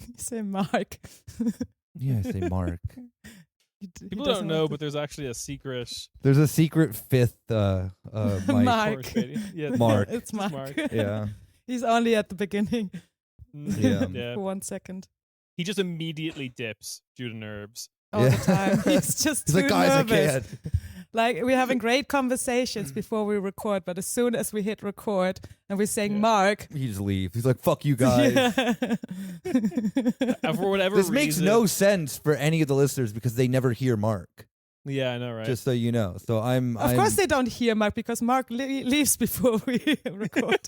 You say Mark. Yeah, I say Mark. People don't know, but there's actually a secret. There's a secret fifth Mike. Mark. Yeah, Mark. It's Mark. Yeah. He's only at the beginning Yeah. for 1 second. He just immediately dips due to nerves. All the time. He's just He's too like, guys, nervous. I can't. Like, we're having great conversations before we record, but as soon as we hit record and we're saying Mark, He just leaves. He's like, fuck you guys. And for whatever This reason, makes no sense for any of the listeners because they never hear Mark. Yeah, I know, right? Just so you know. So I'm. of course they don't hear Mark because Mark leaves before we record.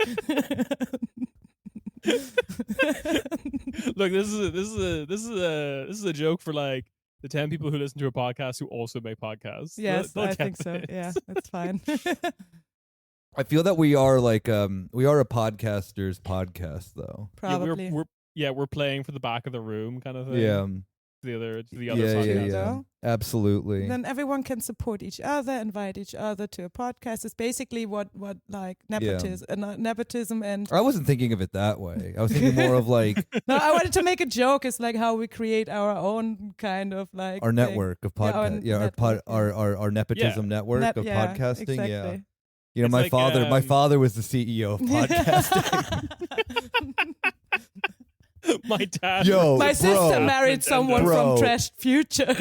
Look, this is a joke for like the 10 people who listen to a podcast who also make podcasts. Yes, They'll I get think so. this. Yeah, that's fine. I feel that we are like we are a podcaster's podcast though. Probably. We're playing for the back of the room kind of thing. Yeah. The other Yeah, podcast. So, Absolutely. then everyone can support each other, invite each other to a podcast. It's basically what like nepotism and. I wasn't thinking of it that way. I was thinking more of like No, I wanted to make a joke. It's like how we create our own kind of like our thing. network of podcast. Our nepotism network of podcasting. Exactly. Yeah. You know, It's my father was the CEO of podcasting. My dad. Yo, My sister bro, married someone Bro. from Trash Future.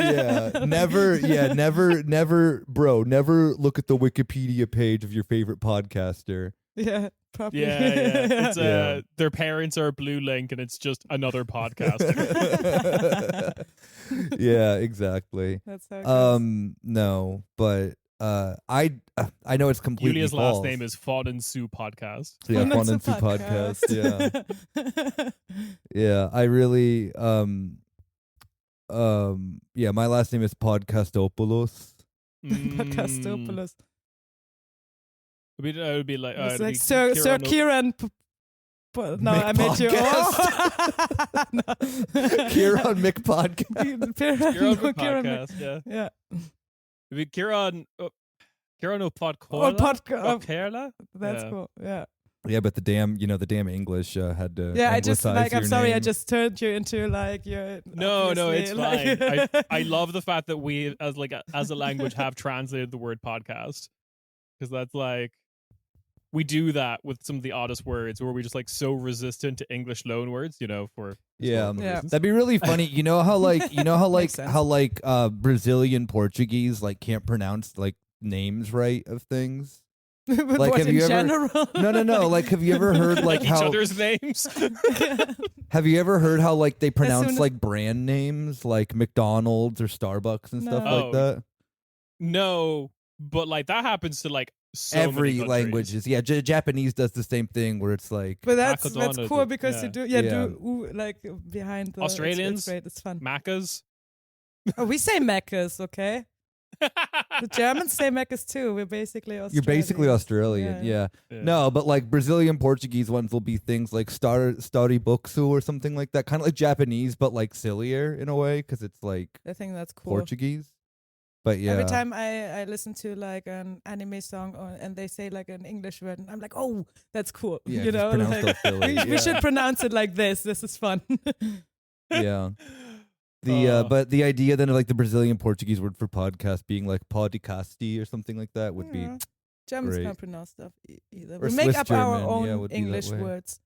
never look at the Wikipedia page of your favorite podcaster. Yeah, probably. Yeah. It's their parents are a blue link and it's just another podcaster. Yeah, exactly. That's how it goes. No, but I know it's completely Julia's false. last name is Fawn and Sue Podcast. Yeah, Fun Fun and and Sue Sue podcast. podcast. Yeah, I really yeah, my last name is Podcastopoulos. Podcastopoulos. It would be like, It's it'd like be Sir Ciarán. No, Mick I made you. Ciarán Mick podcast. Ciarán No, Podcast. Yeah. Yeah. It'd be Ciarán Kerala. That's cool. Yeah. Yeah, but the damn English had to. Yeah, I just anglicize I'm your sorry, I name. just turned you into like your. No, it's obviously, fine. like- I love the fact that we, as a language, have translated the word podcast, because that's like we do that with some of the oddest words, where we just like so resistant to English loan words, for Yeah. historical Yeah. reasons. That'd be really funny. You know how Makes sense. Brazilian Portuguese like can't pronounce like names right of things. But Like, what, have in you ever- general? No. Like, have you ever heard like each how? other's names. Have you ever heard how like they pronounce soon- like brand names like McDonald's or Starbucks and stuff No. like that? No, but like that happens to like so Every many countries. languages, yeah. Japanese does the same thing where it's like But that's Macadona cool did- because yeah. you do Yeah. do like behind the Australians? It's great. It's fun. Macca's. Oh, we say Meccas, okay? The Germans say Meccas too. We're basically Australian. you're basically Australian, yeah. Yeah. No, but like Brazilian Portuguese ones will be things like Stariboksu or something like that, kind of like Japanese, but like sillier in a way because it's like I think that's cool. Portuguese. But yeah, Every time I listen to like an anime song and they say like an English word, I'm like, oh, that's cool. Yeah, you just know, pronounce like, that silly, we yeah. should pronounce it like this. This is fun. yeah. But the idea then of like the Brazilian Portuguese word for podcast being like podcasti or something like that would be Yeah. Germans great. can't pronounce stuff either. Or We make Swiss up our German, own yeah, would be that English way. words.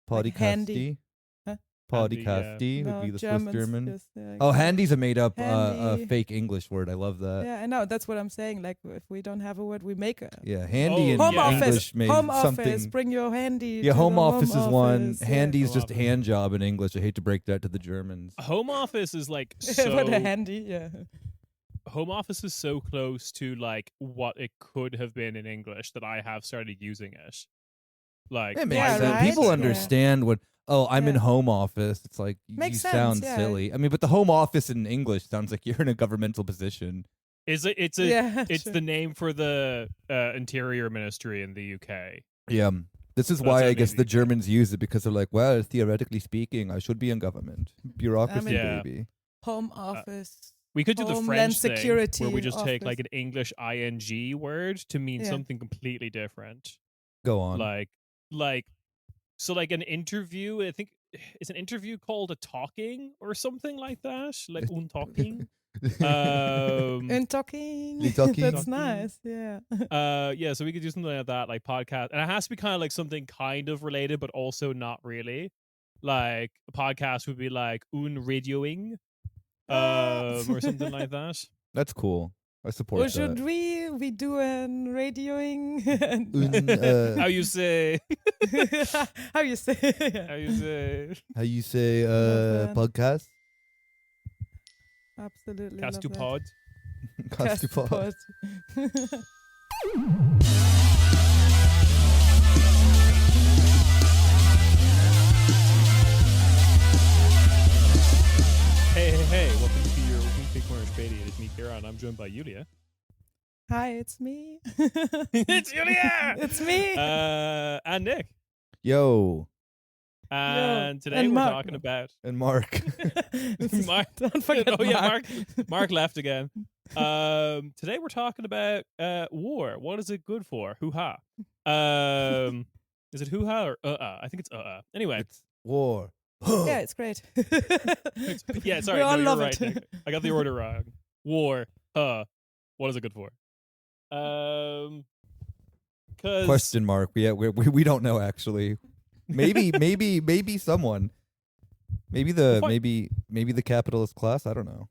Like podcasti. handy. Huh? Podcasti No, would be the Germans Swiss German. just, yeah, Oh, handy's a made up Handy. fake English word. I love that. Yeah, I know. That's what I'm saying. Like, if we don't have a word, we make a Yeah, handy and home yeah. office. English made Home something. office. Bring your handy. Yeah, to home the office is one. office. Yeah. Handy's Home just office. hand job in English. I hate to break that to the Germans. Home office is like so. What a handy. Yeah. Home office is so close to like what it could have been in English that I have started using it. Like, It makes Yeah, sense. right? People Yeah. understand what. Oh, I'm in Yeah. home office. It's like Makes you sense, sound yeah. silly. I mean, but the home office in English sounds like you're in a governmental position. it's a Yeah, it's true. the name for the Interior Ministry in the UK. Yeah. This is That's why how I they guess do the it. Germans use it because they're like, well, theoretically speaking, I should be in government. Bureaucracy, Yeah. baby. Home office. We could do the Homeland French thing Security where we just take Office. like an English ing word to mean Yeah. something completely different. Go on. Like so like an interview, I think is an interview called a talking or something like that, like un talking. And talking. That's nice. Yeah. Yeah. So we could do something like that, like podcast, and it has to be kind of like something kind of related, but also not really. Like a podcast would be like un radioing, or something like that. That's cool. I support Or that. should we do an radioing? How you say? How you say? How you say? How you say podcast? Absolutely. Castupod. Castupod. Hey, welcome to your weekly corner Späti. It's me, Ciarán. I'm joined by Julia. Hi, it's me. It's Julia! It's me. And Nick. Yo. And today And we're Mark. talking about... And Mark. Mark. Don't forget Oh, yeah, Mark. Mark left again. Today we're talking about war. What is it good for? Hoo-ha. Is it hoo-ha or I think it's Anyway. It's war. Yeah, it's great. Yeah, sorry. We all you're love right, it. Nick. I got the order wrong. War. What is it good for? Cause Question mark. Yeah, we don't know actually. Maybe someone. Maybe the capitalist class. I don't know.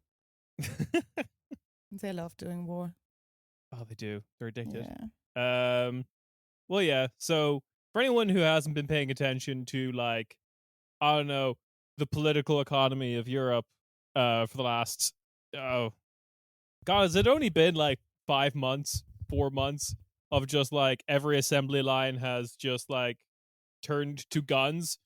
They love doing war. Oh, they do. They're addicted. Yeah. Well, yeah. So for anyone who hasn't been paying attention to, like, I don't know, the political economy of Europe for the last, God, has it only been like 5 months, 4 months of just like every assembly line has just like turned to guns?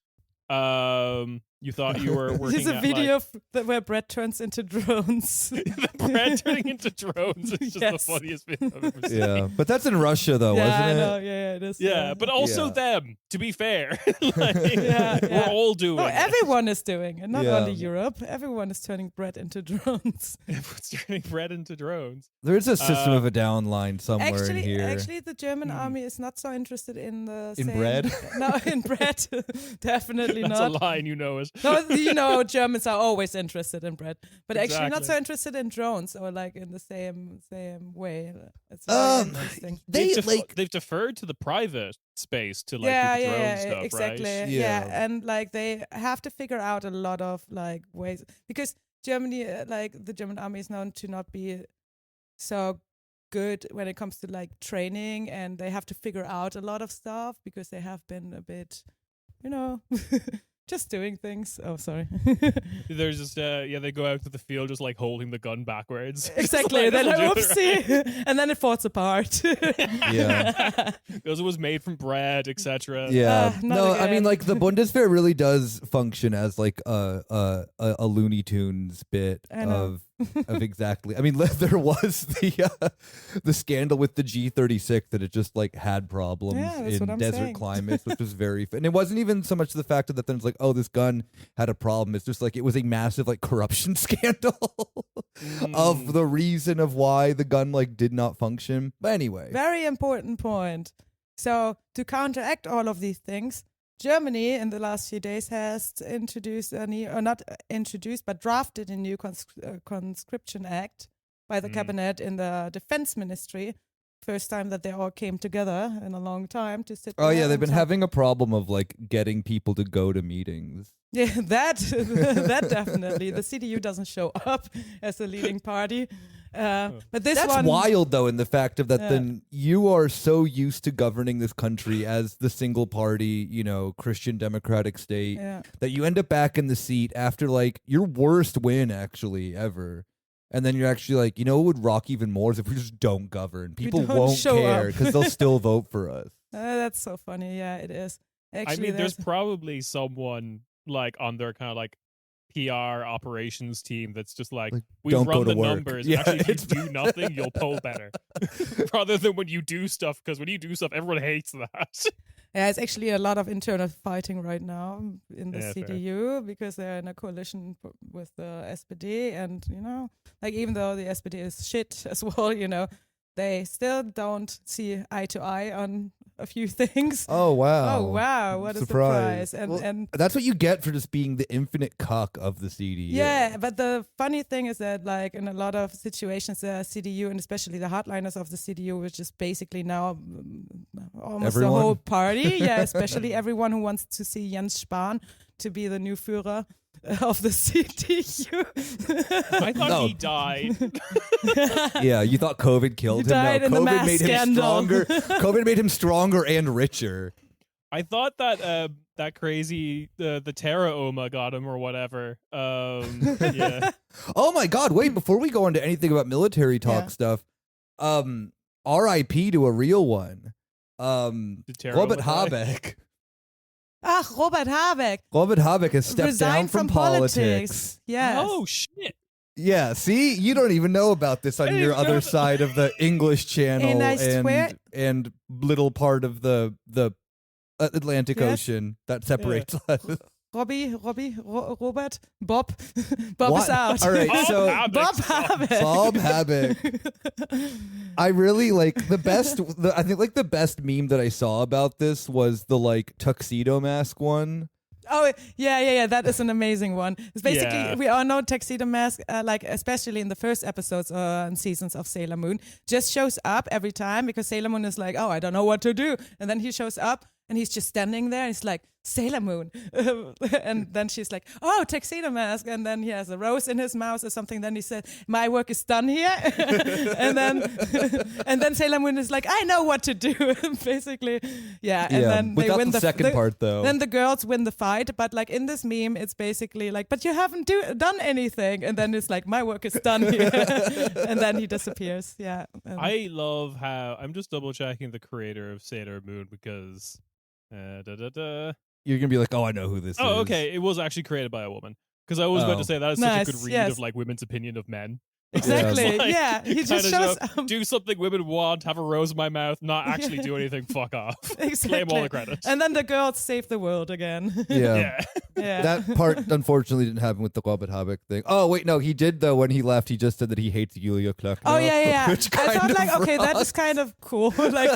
You thought you were working There's a at, video like, where bread turns into drones. the bread turning into drones is just Yes. the funniest video I've ever seen. Yeah, but that's in Russia though, Yeah, wasn't I it? know. Yeah, it is. Yeah, but also Yeah. them, to be fair. Like, Yeah, we're yeah. all doing Oh, it. everyone is doing it, not Yeah. only Europe. Everyone is turning bread into drones. Everyone's turning bread into drones. There is a system of a down line somewhere in here. Actually, the German army is not so interested in the In same- bread? No, in bread, definitely That's not. a line, you know it. No, you know, Germans are always interested in bread, but actually not Exactly. so interested in drones or like in the same way. It's very interesting. They've deferred to the private space to like do the drone stuff, exactly. right? Yeah. And like they have to figure out a lot of like ways because Germany, like the German army, is known to not be so good when it comes to like training, and they have to figure out a lot of stuff because they have been a bit, just doing things. Oh, sorry. There's just they go out to the field just like holding the gun backwards. Exactly. Then This'll do it, oopsie, and then it falls apart. Yeah. Because it was made from bread, etc. Yeah. not No, I again. mean like the Bundeswehr really does function as like a Looney Tunes bit I know. of exactly. I mean there was the scandal with the G36 that it just like had problems Yeah, that's in what I'm desert saying. climates, which was very and it wasn't even so much the fact that then it's like, oh, this gun had a problem. It's just like it was a massive like corruption scandal of the reason of why the gun like did not function. But anyway. Very important point. So to counteract all of these things, Germany in the last few days has introduced not introduced, but drafted a new conscription act by the cabinet in the defense ministry. First time that they all came together in a long time to sit. Oh there yeah, they've and been talk. having a problem of like getting people to go to meetings. Yeah, that definitely. The CDU doesn't show up as a leading party. But this That's one, wild though, in the fact of that Yeah. then you are so used to governing this country as the single party, Christian democratic state Yeah. that you end up back in the seat after like your worst win actually ever. And then you're actually like, what would rock even more is if we just don't govern. People don't won't show care up. because they'll still vote for us. That's so funny. Yeah, it is. Actually, I mean, there's probably someone like on their kind of like PR operations team that's just like we don't run go to the work. numbers. Yeah, Actually, if it's you do nothing, you'll poll better. Rather than when you do stuff, because when you do stuff, everyone hates that. Yeah, it's actually a lot of internal fighting right now in the Yeah, fair. CDU because they're in a coalition with the SPD, and like even though the SPD is shit as well, they still don't see eye to eye on a few things. Oh wow! Oh wow! What a Surprise. surprise! And Well, and that's what you get for just being the infinite cuck of the CDU. yeah, but the funny thing is that, like, in a lot of situations, the CDU and especially the hardliners of the CDU, which is basically now almost Everyone? the whole party. Yeah, especially everyone who wants to see Jens Spahn to be the new Führer of the CDU. I thought No. he died. Yeah, you thought COVID killed him. died No, in the COVID mass made him scandal. stronger. COVID made him stronger and richer. I thought that that crazy the Terra Oma got him or whatever. Yeah. Oh my God! Wait, before we go into anything about military talk Yeah. stuff, R.I.P. to a real one. Did Terra Robert Oma die? Habeck. Ah, Robert Habeck Robert Habeck has stepped resigned down from politics. Yes. Oh shit! Yeah, see, you don't even know about this on I your didn't know other that. side of the English Channel And I swear- and little part of the Atlantic Yes. Ocean that separates us. Robert, Bob. Bob What? is out. All right, Bob so Habeck. Bob Habeck. Bob Habeck. I really like the best. I think like the best meme that I saw about this was the like tuxedo mask one. Oh, yeah. That is an amazing one. It's basically, Yeah. we all know Tuxedo Mask, like, especially in the first episodes and seasons of Sailor Moon, just shows up every time because Sailor Moon is like, oh, I don't know what to do. And then he shows up and he's just standing there and he's like, Sailor Moon. And then she's like, oh, Tuxedo Mask. And then he has a rose in his mouth or something. Then he said, my work is done here. and then Sailor Moon is like, I know what to do. Basically. Yeah. And then they without win the second part though. Then the girls win the fight, but like in this meme, it's basically like, but you haven't done anything, and then it's like, my work is done here, and then he disappears. Yeah, I love how I'm just double checking the creator of Sailor Moon because. You're gonna be like, oh, I know who this is. Oh, okay. It was actually created by a woman. Because I was about Oh. to say that is such Nice, a good read yes. of like women's opinion of men. exactly. Like, Yeah, he just kinda shows show- do something women want, have a rose in my mouth, not actually do anything, fuck off. Claim all the credits. and then the girls save the world again. Yeah. yeah. yeah, That part unfortunately didn't happen with the Robert Habeck thing. Oh wait, no, he did though. When he left, he just said that he hates Julia Klöckner. Oh yeah. Which I kind thought like, of okay, that is rocks. kind of cool. like,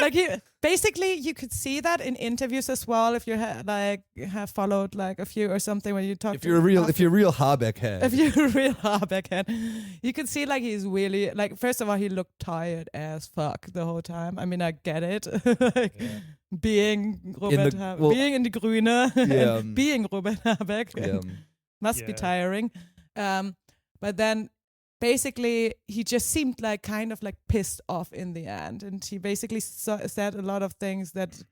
like he basically you could see that in interviews as well. If you have followed like a few or something when you talk. If you're a real Habeck head. If you're a real Habeck head, you can see like he's really like. First of all, he looked tired as fuck the whole time. I mean, I get it. like, being Robert Habeck, well- being in the Grüne, Yeah. and being Robert Habeck Yeah. must be Yeah. tiring. But then basically he just seemed like kind of like pissed off in the end, and he basically said a lot of things that.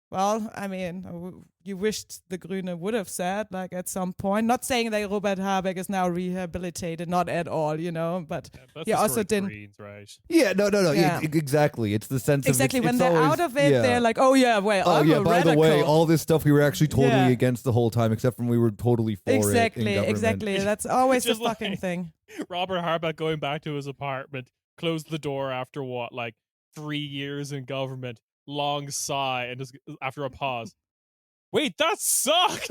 Well, I mean, you wished the Grüne would have said, like, at some point. Not saying that Robert Habeck is now rehabilitated, not at all, you know, but That's he the also story of didn't. Greens, right? Yeah, no. Yeah. Exactly. It's the sense Exactly, of when it's they're always, out of it, yeah. they're like, oh, yeah, wait, Oh I'm yeah. a By radical. the way, all this stuff we were actually totally Yeah. against the whole time, except when we were totally for it. In Exactly. That's always the Just like- fucking thing. Robert Harback going back to his apartment, closed the door after what, like 3 years in government, long sigh, and just after a pause. Wait, that sucked.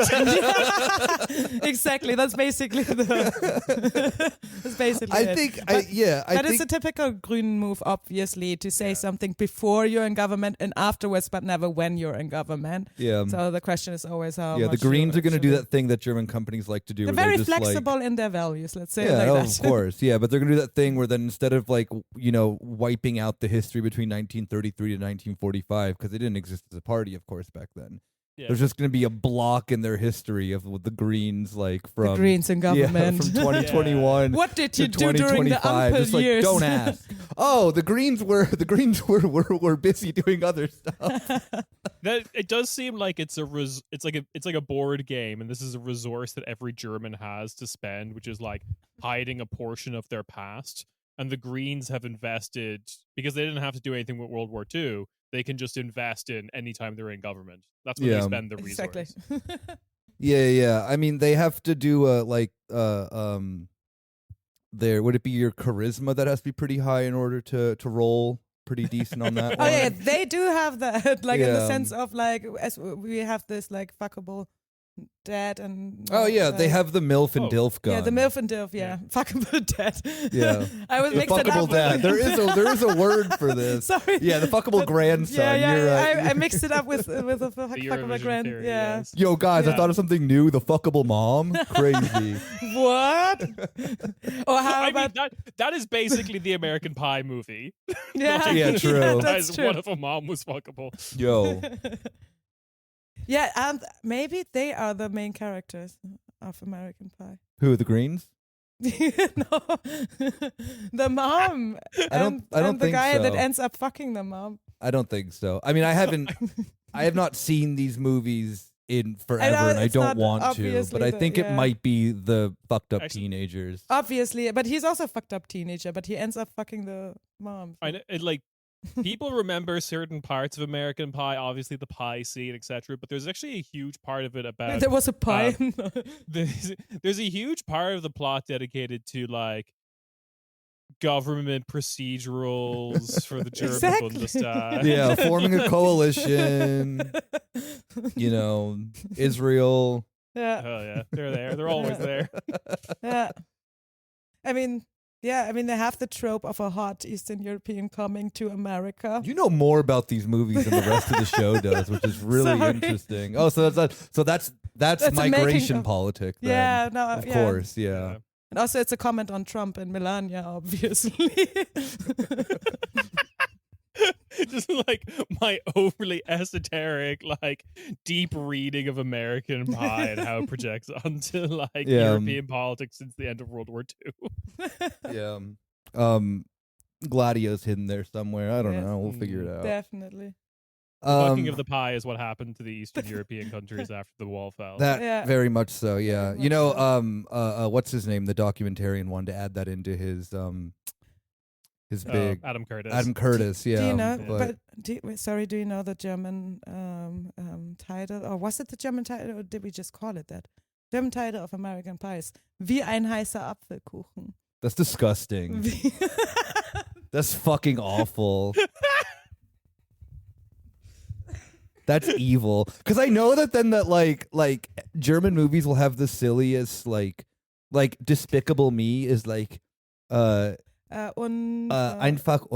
Exactly. That's basically that's basically I it. think. But I that is think. a typical Grünen move, obviously, to say something before you're in government and afterwards, but never when you're in government. Yeah. So the question is always how Yeah, the much you Greens are going to do actually- that thing that German companies like to do. They're where very just, like- flexible in their values, let's say Yeah, it like of that. course. Yeah, but they're going to do that thing where then instead of like, wiping out the history between 1933 to 1945, because they didn't exist as a party, of course, back then. Yeah. There's just going to be a block in their history of the Greens, like from The Greens in government. from 2021. What did you to do during the 2025. Ampel Just like, years? don't ask. Oh, the Greens were busy doing other stuff. That it does seem like it's like a board game, and this is a resource that every German has to spend, which is like hiding a portion of their past. And the Greens have invested because they didn't have to do anything with World War II. They can just invest in any time they're in government. That's when Yeah. they spend the resource. Exactly. Yeah. I mean, they have to do there would it be your charisma that has to be pretty high in order to roll pretty decent on that Oh one? yeah, they do have that, like in the Yeah. sense of like, as we have this like fuckable dad and Oh yeah, they have the MILF and Oh. DILF gun. yeah, the MILF and DILF, yeah. Fuckable dad. Yeah. I was The mixed it fuckable up. dad. There is a word for this. Sorry. Yeah, the fuckable grandson. Yeah, You're right. I mixed it up with a The fuckable Eurovision grand. theory, Yeah. yes. Yo, guys, I Yeah. thought of something new. The fuckable mom. Crazy. What? Or how I about mean, that is basically the American Pie movie. yeah? Yeah, true. Yeah, Guys, that's true. what if a mom was fuckable? Yo. Yeah, and maybe they are the main characters of American Pie. Who, the Greens? No, the mom. I don't and the think guy that so. ends up fucking the mom. I don't think so. I mean, I have not seen these movies in forever, and I it's don't not want to. obviously But I the- think it yeah. might be the fucked up Actually- teenagers. Obviously, but he's also a fucked up teenager. But he ends up fucking the mom. I know, like people remember certain parts of American Pie, obviously the pie scene, etc. But there's actually a huge part of it about There was a pie. there's a huge part of the plot dedicated to like government procedurals for the German Exactly. Bundestag. Yeah, forming a coalition. You know, Israel. Yeah, Oh yeah, they're there. They're always there. yeah. I mean, they have the trope of a hot Eastern European coming to America. You know more about these movies than the rest of the show does, which is really Sorry. interesting. Oh, so that's That's a making migration of- politic. Then. Yeah, no, Of yeah. course, yeah. And also, it's a comment on Trump and Melania, obviously. Just like my overly esoteric, like deep reading of American Pie and how it projects onto like Yeah. European politics since the end of World War II. Yeah. Gladio's hidden there somewhere. I don't Yeah. know. We'll figure it out. Definitely. Fucking of the pie is what happened to the Eastern European countries after the wall fell. That Yeah. very much so. Yeah. Very You much know, what's his name? The documentarian wanted to add that into his big Adam Curtis. Adam Curtis. Yeah. Do you know? but- Do you know the German title, or was it the German title, or did we just call it that? German title of American Pie is Wie ein heißer Apfelkuchen. that's disgusting. That's fucking awful. That's evil. Because I know that then that like German movies will have the silliest like Despicable Me is like einfach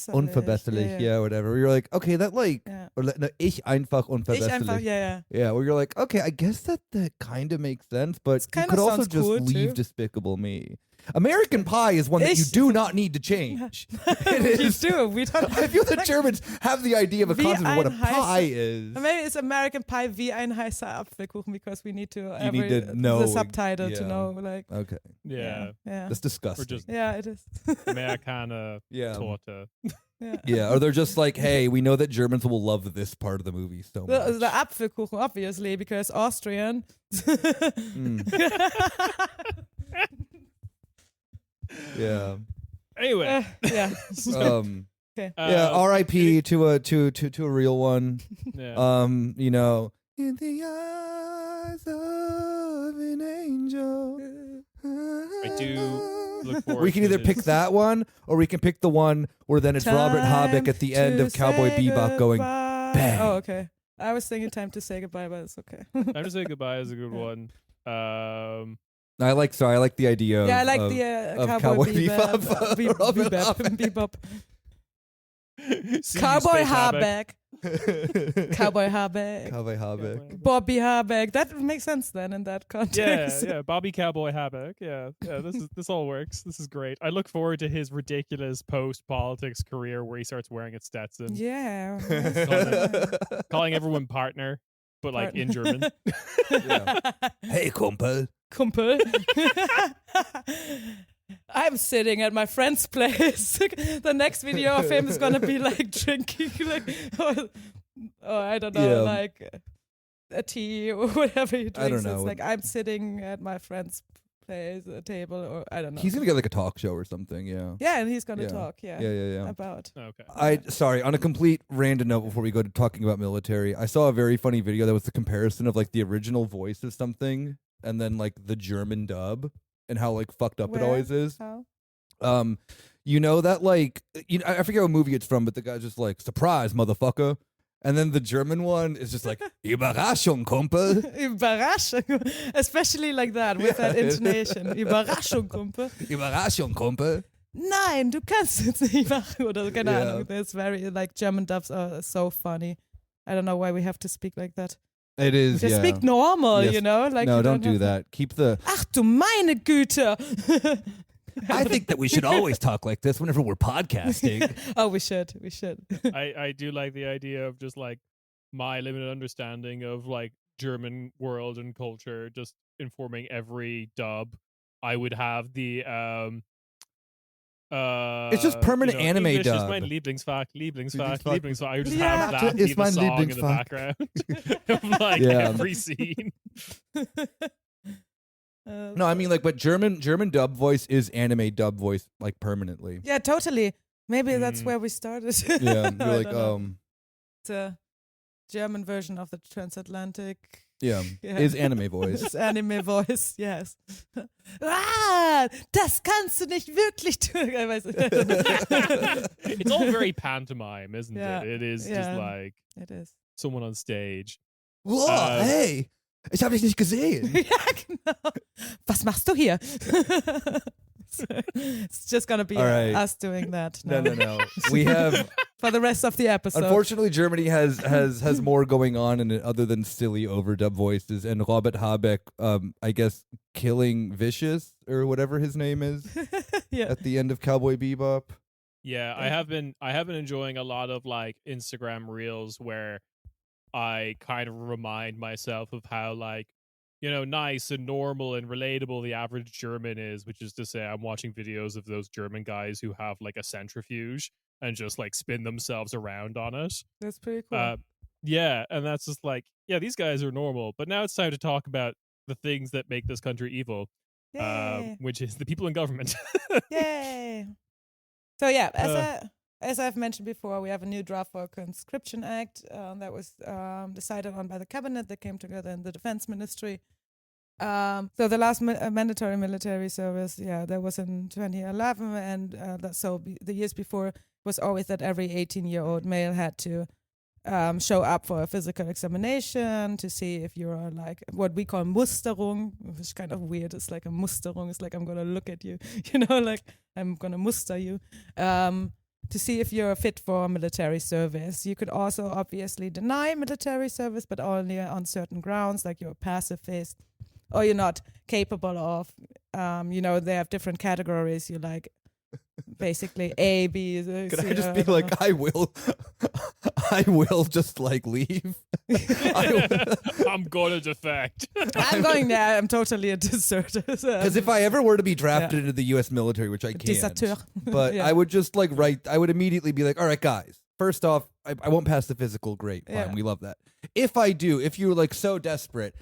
unverbesserlich. yeah, whatever. Where you're like, okay, that like Yeah. or no, ich einfach unverbesserlich. Yeah. Yeah, where you're like, okay, I guess that kind of makes sense, but you kinda could also sounds just cool, leave too. Despicable Me. American Pie is one that you Ich- do not need to change. It You is. do. We don't. I feel the Germans have the idea of a Wie concept of what a ein pie heißer- is. Maybe it's American Pie wie ein heißer Apfelkuchen because we need to need to know, the subtitle to yeah. know like Okay, Yeah. yeah that's disgusting. Or just yeah it is Americana yeah, Torte. yeah. yeah. Or they're just like, hey, we know that Germans will love this part of the movie so much. The Apfelkuchen obviously because Austrian Mm, yeah. Anyway, yeah okay Yeah. R.I.P. to a real one. yeah. You know, in the eyes of an angel. I do look forward We can to either pick this. that one, or we can pick the one where then it's Robert Habeck at the end Time of Cowboy to Bebop say going, goodbye. bang. Oh okay I was thinking time to say goodbye but it's okay Time to Say Goodbye is a good one. I like the idea. yeah I like of, the of Cowboy Cowboy Bebop. Robert Bebop See You Cowboy Space Habeck Cowboy Habeck Cowboy Habeck. Bobby Habeck. That makes sense then in that Yeah, context. yeah, Bobby Cowboy Habeck. Yeah. This all works. This is great. I look forward to his ridiculous post-politics career where he starts wearing a Stetson, Yeah. calling everyone partner, but like in German. Yeah. Hey, Kumpel. Kumpel. I'm sitting at my friend's place. The next video of him is gonna be like drinking, like, or I don't know, Yeah. like a tea or whatever he drinks. I don't know. It's like I'm sitting at my friend's place, a table, or I don't know. He's gonna get like a talk show or something. Yeah. yeah, and he's gonna Yeah. talk. Yeah. Yeah. About. Okay. Sorry, on a complete random note before we go to talking about military, I saw a very funny video that was the comparison of like the original voice of something and then like the German dub and how like fucked up it Where? always is. How? You know that like I forget what movie it's from, but the guy's just like, surprise, motherfucker. And then the German one is just like, Überraschung, Kumpel. Überraschung. Especially like that, with that intonation. Überraschung, Kumpel. Überraschung, Kumpel. Nein, du kannst es nicht machen. Oder keine Yeah. Ahnung. That's very, like, German dubs are so funny. I don't know why we have to speak like that. It is, Just yeah. speak normal, Yes. you know? Like No, you don't do have that. Keep the... Ach du meine Güte. I think that we should always talk like this whenever we're podcasting. Oh, we should. I do like the idea of just like my limited understanding of like German world and culture just informing every dub. I would have the It's just permanent anime English dub. is mein Lieblingsfach. Lieblingsfach. I would just Yeah. have that be It's the mein song in the Lieblingsfach. background of like Yeah. every scene. No, I mean like, but German dub voice is anime dub voice like permanently. Yeah, totally. Maybe that's Mm. where we started. Yeah, I you're like, don't know. It's a German version of the transatlantic. yeah, Yeah. is anime voice. It's anime voice, yes. Das kannst du nicht wirklich tun. I weiß nicht. It's all very pantomime, isn't Yeah. it? It is just Yeah. like It is. someone on stage. Whoa, hey, ich habe dich nicht gesehen. Ja, genau. Was machst du hier? It's just gonna be All right. us doing that now. No. We have, For the rest of the episode. unfortunately, Germany has more going on in it other than silly overdub voices. And Robert Habeck, I guess, killing Vicious or whatever his name is Yeah. at the end of Cowboy Bebop. Yeah, I have been enjoying a lot of like Instagram reels where I kind of remind myself of how like, you know, nice and normal and relatable the average German is, which is to say I'm watching videos of those German guys who have like a centrifuge and just like spin themselves around on it. That's pretty cool. Yeah, and that's just like, yeah, these guys are normal, but now it's time to talk about the things that make this country evil, Yay. which is the people in government. Yay. So yeah, as I've mentioned before, we have a new draft for a conscription act that was decided on by the cabinet that came together in the defense ministry. So the last mandatory military service, that was in 2011, and the years before was always that every 18-year-old male had to show up for a physical examination to see if you're like what we call Musterung, which is kind of weird. It's like a Musterung. It's like I'm gonna look at you, like I'm gonna muster you. To see if you're fit for military service. You could also obviously deny military service, but only on certain grounds, like you're a pacifist or you're not capable of. They have different categories. You like basically A, B. Could I just be like, I will just like leave. I'm gonna defect. I'm going there. I'm totally a deserter. Because if I ever were to be drafted into the U.S. military, which I can't, Deserteur. but Yeah. I would just like I would immediately be like, all right, guys, first off, I won't pass the physical. Great, fine, Yeah. we love that. If I do, if you're like so desperate,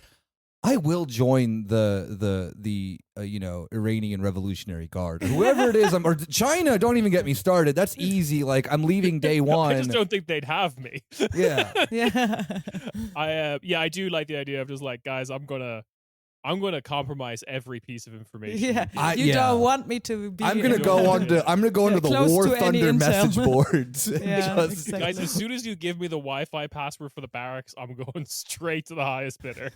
I will join the Iranian Revolutionary Guard, or whoever it is, or China. Don't even get me started. That's easy. Like I'm leaving day one. I just don't think they'd have me. Yeah. Yeah. I do like the idea of just like, guys, I'm gonna compromise every piece of information. Yeah. You don't want me to be. I'm gonna go onto the close War to any Thunder intel. message boards. Yeah, Just- exactly. Guys, as soon as you give me the Wi-Fi password for the barracks, I'm going straight to the highest bidder.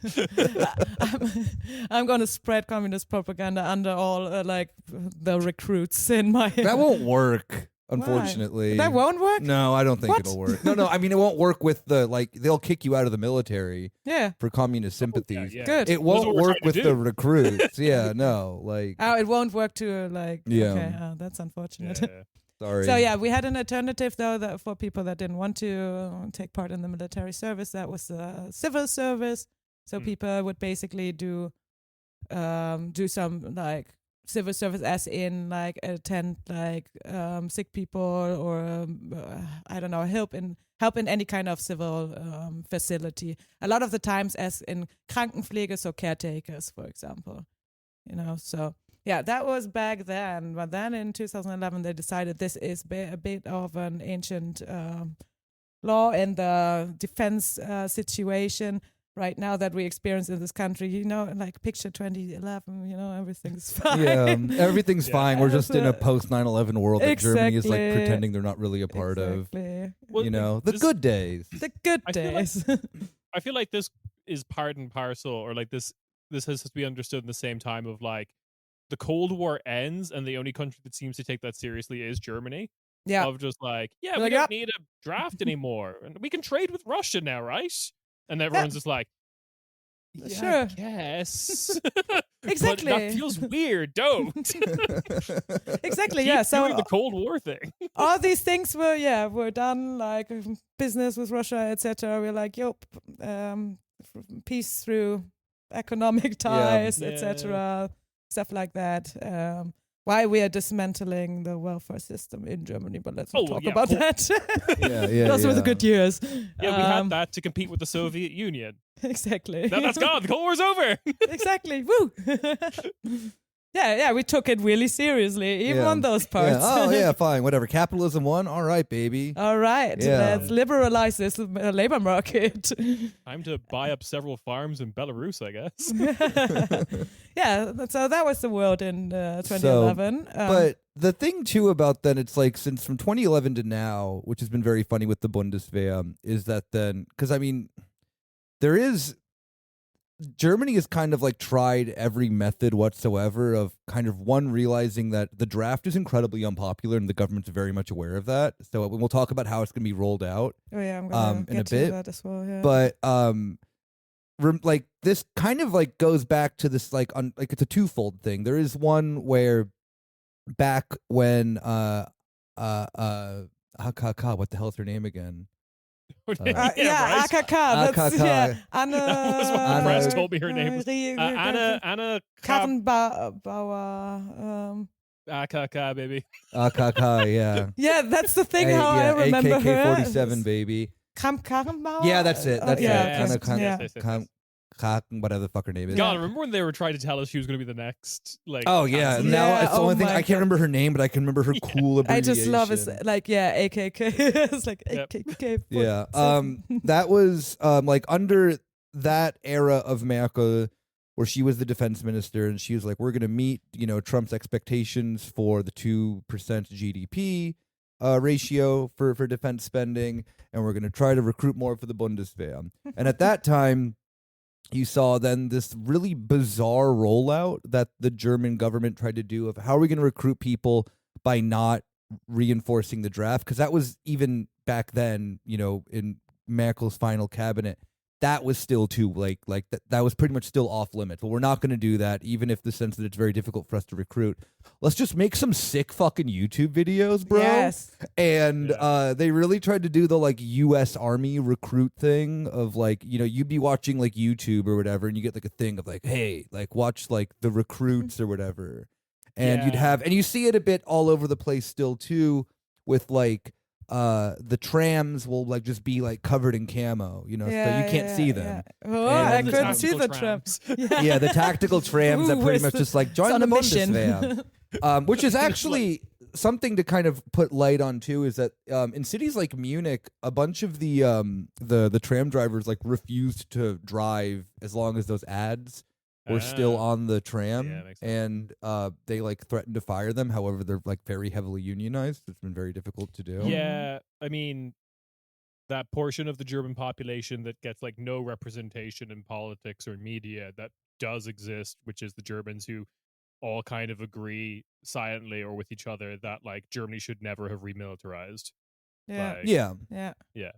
I'm going to spread communist propaganda under all the recruits in my. That won't work, unfortunately. That won't work. No, I don't think What? it'll work. No, I mean it won't work with they'll kick you out of the military Yeah. for communist sympathies. Yeah. Good. It won't what we're work trying with to the do. recruits. Yeah, no, like Oh, it won't work to Yeah. Okay, that's unfortunate. Yeah. sorry. So yeah, we had an alternative though that for people that didn't want to take part in the military service. That was the civil service. So people would basically do some like civil service, as in like attend like sick people or I don't know, help in any kind of civil facility. A lot of the times, as in Krankenpflege, so caretakers, for example. So. Yeah, that was back then. But then in 2011, they decided this is a bit of an ancient law in the defense situation right now that we experience in this country. Like picture 2011, everything's fine. Yeah, everything's Yeah. fine. We're just in a post 9/11 world that Germany is like Exactly. pretending they're not really a part of. Exactly. Well, you know, the this- good days. The good I feel like- days. I feel like this is part and parcel, or like this has to be understood in the same time of like the Cold War ends, and the only country that seems to take that seriously is Germany. yeah. Of just like, yeah, we Like, don't yep. need a draft anymore, and we can trade with Russia now, right? And everyone's just like, yeah, Sure. I guess. Exactly. But that feels weird. Don't. Exactly. Keep Yeah. So doing the Cold War thing. all these things were done, like business with Russia, etc. We're like, yep, peace through economic ties, Yeah. etc. Stuff like that. Why we are dismantling the welfare system in Germany, but let's not Oh, talk yeah, about cool. that. Yeah. Those were the good years. Yeah, we had that to compete with the Soviet Union. Exactly. Now that's gone. The Cold War's over. Exactly. Woo. Yeah, we took it really seriously, even Yeah. on those Yeah. parts. Oh yeah, fine, whatever. Capitalism won. All right, baby. All right, Yeah. let's liberalize this labor market. Time to buy up several farms in Belarus, I guess. Yeah, so that was the world in 2011. But the thing too about then, it's like since from 2011 to now, which has been very funny with the Bundeswehr, is that then, because I mean, there is, Germany has kind of like tried every method whatsoever of kind of realizing that the draft is incredibly unpopular and the government's very much aware of that. So we'll talk about how it's going to be rolled out. oh yeah, I'm gonna in get a to bit, that as well. Yeah. But like this kind of like goes back to this like like it's a twofold thing. There is one where back when AKK, what the hell is her name again? yeah, right? AKK. That's AKK. yeah. Anna. That was what the Anna- press told me her name was. Anna Karen Bauer. AKK, baby. AKK, yeah. Yeah, that's the thing. How I remember her. AKK-47, baby. Karen Bauer. Yeah, that's it. That's yeah, it. okay. Anna Yeah. whatever the fuck her name is. God, remember when they were trying to tell us she was going to be the next? Like, Oh yeah, chancellor? now Yeah, it's the oh only thing my I can't God. remember her name, but I can remember her cool I abbreviation. just love it. Like, yeah, AKK. It's like Yep. AKK. Yeah. That was like under that era of Merkel, where she was the defense minister, and she was like, "We're going to meet, Trump's expectations for the 2% GDP ratio for defense spending, and we're going to try to recruit more for the Bundeswehr." And at that time, you saw then this really bizarre rollout that the German government tried to do of how are we going to recruit people by not reinforcing the draft, because that was even back then, in Merkel's final cabinet, that was still too like that was pretty much still off limits. Well, we're not going to do that, even if the sense that it's very difficult for us to recruit. Let's just make some sick fucking YouTube videos, bro. Yes. And they really tried to do the like U.S. Army recruit thing of like, you'd be watching like YouTube or whatever, and you get like a thing of like, hey, like watch like the recruits or whatever. And you'd Yeah. have, and you see it a bit all over the place still too, with like the trams will like just be like covered in camo, so you can't see them. Yeah. Oh, And I the couldn't see tactical the trams. Yeah, the tactical trams that Ooh, pretty where's much the- just like It's join on the a mission. Bundeswehr. Which is actually something to kind of put light on too, is that in cities like Munich, a bunch of the tram drivers like refused to drive as long as those ads were still on the tram, Yeah, makes sense. and they like threatened to fire them. However, they're like very heavily unionized. It's been very difficult to do. Yeah, I mean, that portion of the German population that gets like no representation in politics or media that does exist, which is the Germans who all kind of agree silently or with each other that like Germany should never have remilitarized. Yeah. Like, Yeah. Yeah.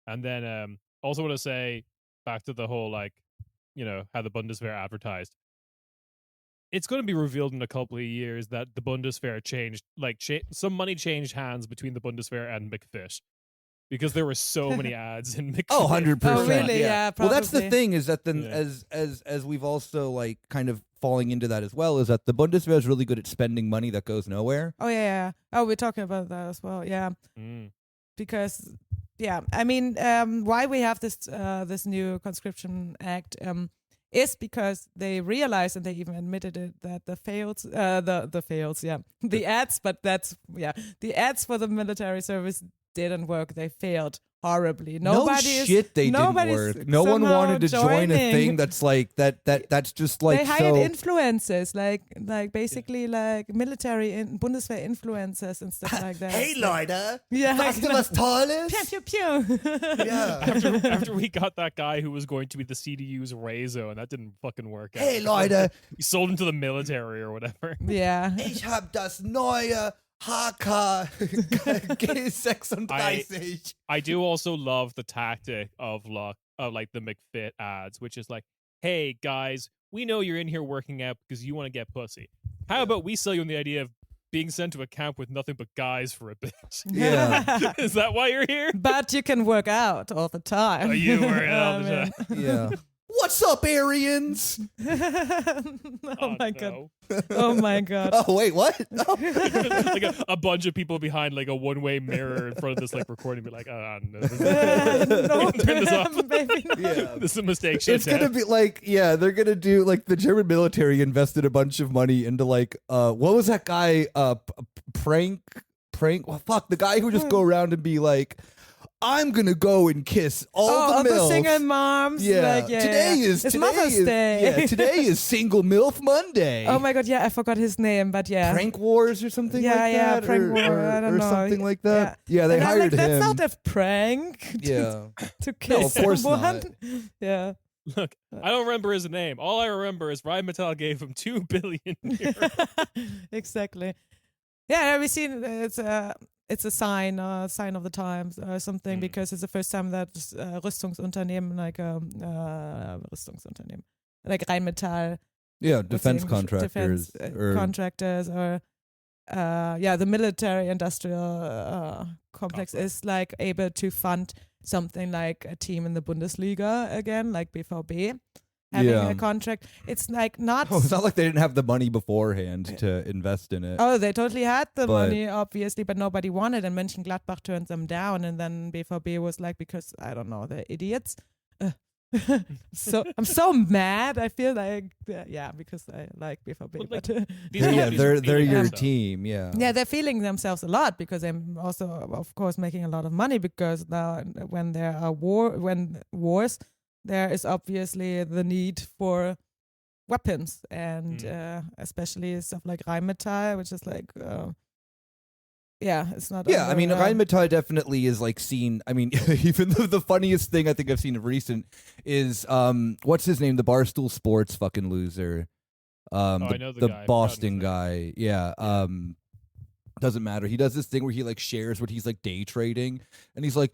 And then also want to say back to the whole like, how the Bundeswehr advertised. It's going to be revealed in a couple of years that the Bundeswehr changed, like some money changed hands between the Bundeswehr and McFit, because there were so many ads in McFit. Oh, 100%. Oh, really? Yeah, Well, that's the probably. thing, is that then Yeah. as we've also like kind of falling into that as well, is that the Bundeswehr is really good at spending money that goes nowhere. Oh yeah. Oh, we're talking about that as well. Yeah. Mm. Because I mean, why we have this new conscription act is because they realized, and they even admitted it, that the ads, but the ads for the military service didn't work. They failed horribly. No shit, they didn't work. No one wanted to join a thing that's like that's just like they hired so. influencers, like basically like military Bundeswehr influencers and stuff like that. Hey Leute, Yeah, weißt du was Tolles? Pew pew pew. Yeah. After we got that guy who was going to be the CDU's Rezo, and that didn't fucking work out. Hey Leute, We sold him to the military or whatever. Yeah. ich hab das neue HK G36. I do also love the tactic of like the McFit ads, which is like, hey guys, we know you're in here working out because you want to get pussy. How about we sell you on the idea of being sent to a camp with nothing but guys for a bit? Yeah. Is that why you're here? But you can work out all the time. Oh, you work out all the man. time. Yeah. What's up, Aryans? Oh my god. no. Oh my god. Oh wait, what? Oh. Like a bunch of people behind like a one-way mirror in front of this like recording, be like, no, this is, No, turn this off. baby, no. Yeah. This is a mistake. Shut It's gonna be like, yeah, they're gonna do like the German military invested a bunch of money into like, what was that guy? Prank. Well, fuck, the guy who would just go around and be like, I'm gonna go and kiss all the the MILFs. single moms. Yeah. Like, Today Mother's is Day. Yeah, today is Single MILF Monday. Oh my god, yeah, I forgot his name, but yeah. Prank Wars or something Yeah, like yeah, that? prank or, war, I don't or know. something like that. Yeah, they And I'm hired like, that's him. not a prank. Yeah. To kiss of course someone. not. Yeah. Look, I don't remember his name. All I remember is Rheinmetall gave him 2 billion euros. Exactly. Yeah, we seen it's a sign of the times or something, because it's the first time that Rüstungsunternehmen like Rüstungsunternehmen like Rheinmetall, Yeah, what's the defense English- contractors. defense, contractors or the military industrial complex is like able to fund something like a team in the Bundesliga again, like BVB. Having Yeah. a contract, it's like not. Oh, it's not like they didn't have the money beforehand to invest in it. Oh, they totally had the But- money, obviously, but nobody wanted, and Mönchengladbach turned them down, and then BVB was like, because I don't know, they're idiots. So I'm so mad. I feel like because I like BVB. Well, like, but, These Yeah, companies are they're feeling your themselves. team. Yeah. yeah, they're feeling themselves a lot because I'm also, of course, making a lot of money, because now when there are wars, there is obviously the need for weapons, and especially stuff like Rheinmetall, which is like, it's not. Yeah, I mean, over, Rheinmetall definitely is like seen. I mean, even the funniest thing I think I've seen of recent is what's his name? The Barstool Sports fucking loser. I know the guy. Boston guy. Yeah. Doesn't matter. He does this thing where he like shares what he's like day trading, and he's like,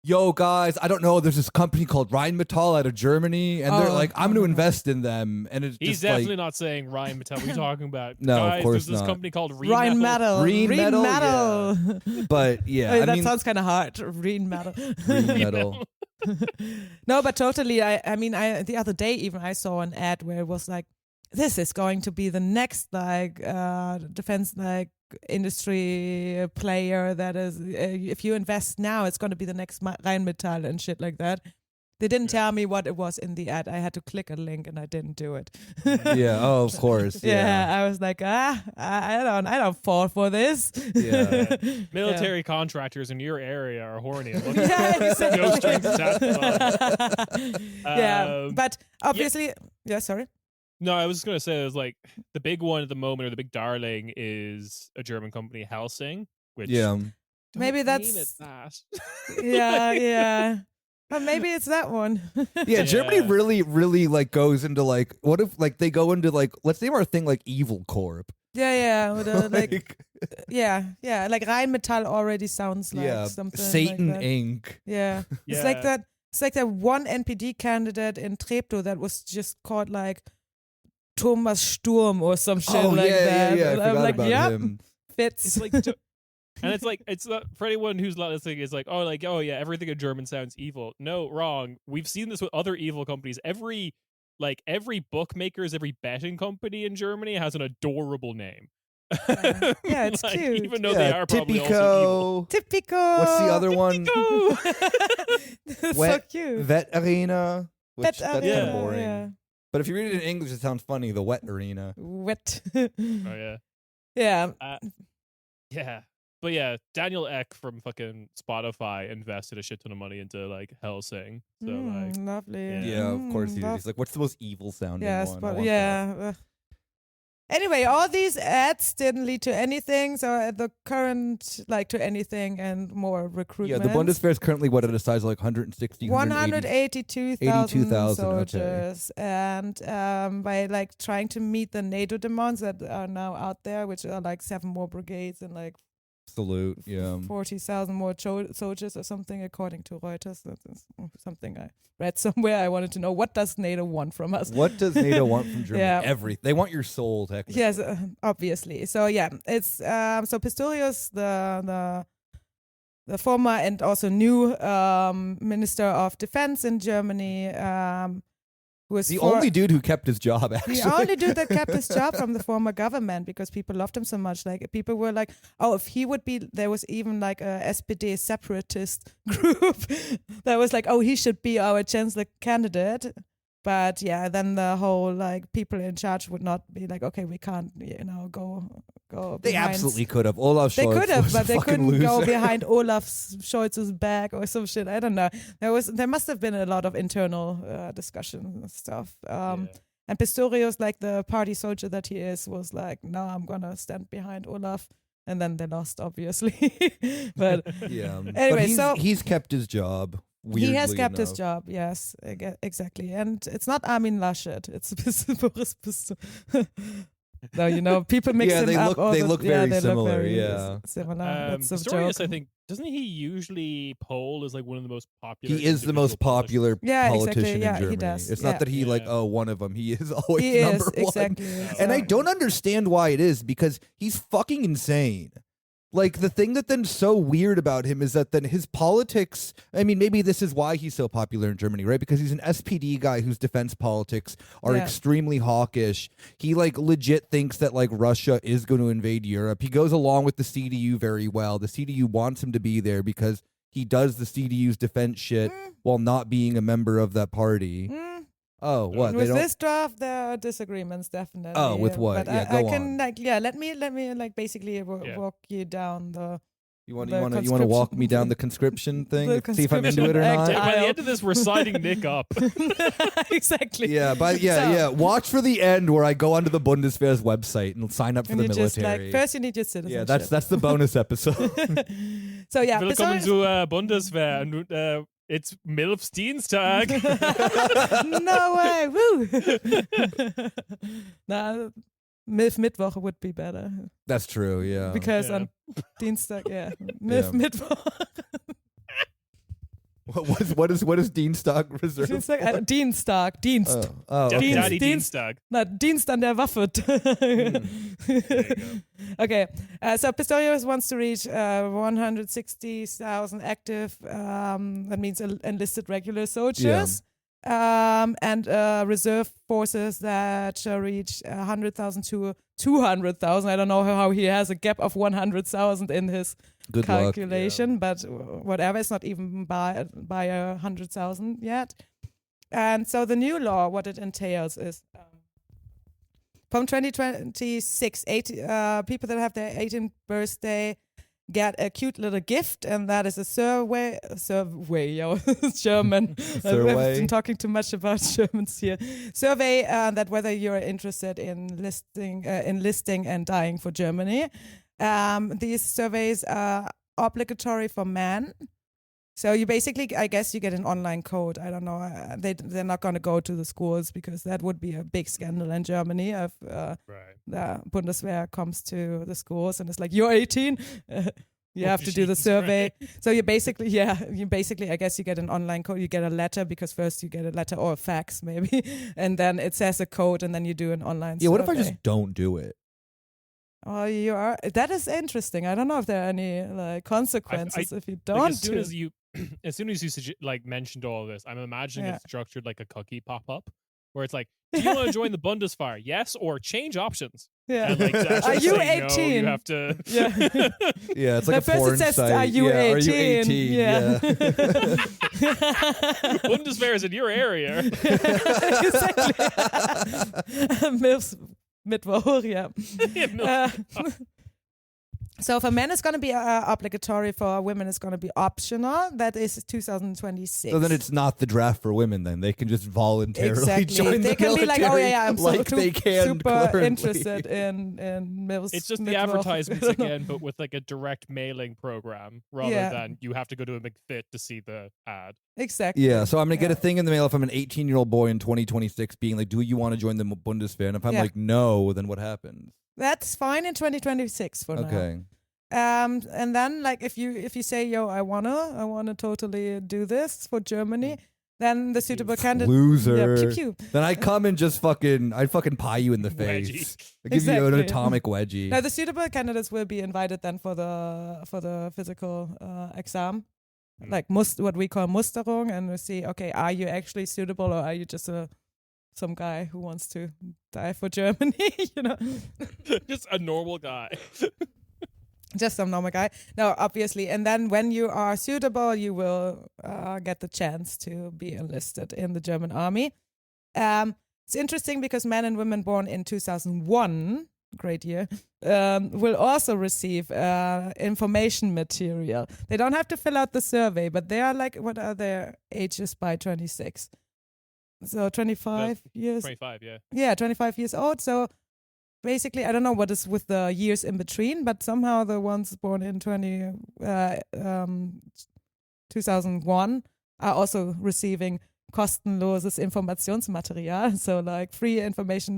yo guys, I don't know, there's this company called Rheinmetall out of Germany, and they're like, I'm going to invest in them, and it's He's just definitely like, not saying Rheinmetall. What are you talking about? No, of Guys, course there's this not. company called Rheinmetall. Rheinmetall, but yeah, Wait, I that mean, sounds kind of hard. Rheinmetall. Rheinmetall. No, but totally. I mean, the other day even I saw an ad where it was like, this is going to be the next like defense like industry player that is if you invest now, it's going to be the next Rheinmetall and shit like that. They didn't tell me what it was in the ad. I had to click a link and I didn't do it. Yeah, oh, of course. Yeah, I was like, I don't fall for this. Yeah. Military contractors in your area are horny. Yeah, exactly. No strings attached. Yeah, but obviously, sorry. No, I was just gonna say, it was like the big one at the moment, or the big darling, is a German company, Helsing. Which Yeah. don't Maybe name that's- it that. Yeah. But maybe it's that one. Yeah, Germany Yeah. really, really like goes into like, what if like they go into like, let's name our thing like Evil Corp. Yeah. Or like Rheinmetall already sounds like something. Satan like that. Inc. Yeah. It's like that. It's like that one NPD candidate in Treptow that was just called like Thomas Sturm or some shit like that. Yeah, I And I'm forgot like, about yep, him. fits. It's like, and it's like, it's not for anyone who's not listening. It's like, oh yeah, everything in German sounds evil. No, wrong. We've seen this with other evil companies. Every bookmakers, every betting company in Germany has an adorable name. Yeah, it's Like, cute. even though they are probably also evil. Typico. Typico. What's the other one? So Wet- cute. Vet Arena. Which, Vet that's kind Arena, of boring. Yeah. But if you read it in English, it sounds funny. The Wet Arena. Wet. Oh yeah. Yeah. Yeah. But yeah, Daniel Ek from fucking Spotify invested a shit ton of money into like Hellsing. So like, lovely. Yeah, of course he did. He's like, what's the most evil sounding one? Yes, I but want yeah. Anyway, all these ads didn't lead to anything. So at the current, like to anything and more recruitment. Yeah, the Bundeswehrs currently what at a size of like 160, 182,000 soldiers. Okay. And by like trying to meet the NATO demands that are now out there, which are like 7 more brigades and like Salute, yeah. 40,000 more soldiers or something, according to Reuters. That's something I read somewhere. I wanted to know, what does NATO want from us? What does NATO want from Germany? Yeah. Everything. They want your soul, technically. Yes, obviously. So yeah, it's so Pistorius, the former and also new Minister of Defense in Germany, who was the only dude who kept his job, actually. the only dude that kept his job from the former government, because people loved him so much. Like, people were like, oh, if he would be, there was even like a SPD separatist group that was like, oh, he should be our chancellor candidate. But yeah, then the whole like people in charge would not be like, okay, we can't, go. They behind. absolutely could have. Olaf Scholz. They could have, was but a they fucking couldn't go loser. behind Olaf Scholz's back or some shit. I don't know. There must have been a lot of internal discussion and stuff. And Pistorius, like the party soldier that he is, was like, no, I'm gonna stand behind Olaf. And then they lost, obviously. But Yeah. anyway, but he's kept his job. he has kept his enough. job. Yes, exactly. And it's not Armin Laschet. It's Boris Pistorius. So, people mix Yeah, him they up. look- they look very they similar, Look very yeah. similar. That's a Pistorius, joke. I think, doesn't he usually poll as like one of the most popular? He is the most individual popular Yeah, politician exactly. Yeah, in he Germany. does. It's Yeah. not that he like, Yeah. oh, one of them. He is always He number is, one. exactly. And I So- don't understand why it is, because he's fucking insane. Like, the thing that then so weird about him is that then his politics, I mean, maybe this is why he's so popular in Germany, right? Because he's an SPD guy whose defense politics are Yeah. extremely hawkish. He like legit thinks that like Russia is going to invade Europe. He goes along with the CDU very well. The CDU wants him to be there because he does the CDU's defense shit while not being a member of that party. Oh, what? They With don't. this draft, there are disagreements, definitely. Oh, with what? But Yeah, I go can on. let me basically Yeah. walk you down the. You want the to walk me down the conscription thing? the See if I'm into it or conscription not. act. By the end of this, we're signing Nick up. Exactly. Yeah, but So- watch for the end where I go onto the Bundeswehr's website and sign up for And the you just military. first you need your citizenship. Yeah, that's the bonus episode. So yeah, Willkommen Pistorius- zu Bundeswehr. Und, it's Milf's Dienstag. No way, woo! Nah, MILF Mittwoch would be better That's true. Yeah. because Yeah. on Dienstag, yeah, MILF Yeah. Mittwoch. what is Dienstag reserved? Dienstag, Dienst. Oh, okay. Dienst- Daddy Dienst- Dienstag. Na, Dienst an der Waffe. Okay, so Pistorius wants to reach 160,000 active, that means enlisted regular soldiers, and reserve forces that shall reach 100,000 to 200,000. I don't know how he has a gap of 100,000 in his Good luck. calculation, but whatever, it's not even by 100,000 yet. And so the new law, what it entails is from 2026, people that have their 18th birthday get a cute little gift, and that is a survey, German. Survey. I've been talking too much about Germans here. Survey that whether you're interested in enlisting and dying for Germany. These surveys are obligatory for men. So you basically, I guess you get an online code. I don't know. They're not going to go to the schools because that would be a big scandal in Germany if Right. the Bundeswehr comes to the schools and it's like, you're 18. You have to do the Jesus survey. So you basically, I guess you get an online code. You get a letter because first you get a letter or a fax maybe. And then it says a code and then you do an online survey. Yeah, what if I just don't do it? Oh, that is interesting. I don't know if there are any like consequences if you don't Like, as soon do. as you, as soon as you like mentioned all this, I'm imagining Yeah. it's structured like a cookie pop up, where it's like, do you want to join the Bundeswehr? Yes, or change options. Yeah. And like, to actually Are you say no, 18? you have to. Yeah. Yeah, it's like At a first porn it says, site. are you yeah, 18? Are you 18? Yeah. Bundeswehr is in your area. Exactly. MILFs Mittwoch, yeah. Yeah, So for men, it's going to be obligatory. For women, it's going to be optional. That is 2026. So then it's not the draft for women. Then they can just voluntarily exactly. join They the can military. be like, oh yeah, I'm like they can super currently. interested in MILFs. It's just the Mittwoch. advertisements again, but with like a direct mailing program rather Yeah. than you have to go to a McFit to see the ad. Exactly. Yeah, so I'm gonna get a thing in the mail if I'm an 18-year-old boy in 2026, being like, "Do you want to join the Bundeswehr?" And if I'm Yeah. like, "No," then what happens? That's fine in 2026 for now. Okay. And then like if you say, yo, I wanna totally do this for Germany, then the suitable candidate, Loser. yeah, pew pew. Then I come and just I'd fucking pie you in the face. Wedgie. I give you an Exactly. atomic wedgie. Now the suitable candidates will be invited then for the physical exam, like what we call Musterung, and we see, okay, are you actually suitable or are you just some guy who wants to die for Germany? You know, Just a normal guy. just some normal guy. No, obviously. And then when you are suitable, you will get the chance to be enlisted in the German army. It's interesting because men and women born in 2001, great year, will also receive information material. They don't have to fill out the survey, but they are like, what are their ages by 26? So 25 years? 25, yeah. Yeah, 25 years old. So basically, I don't know what is with the years in between, but somehow the ones born in 2001 are also receiving kostenloses Informationsmaterial, so like free information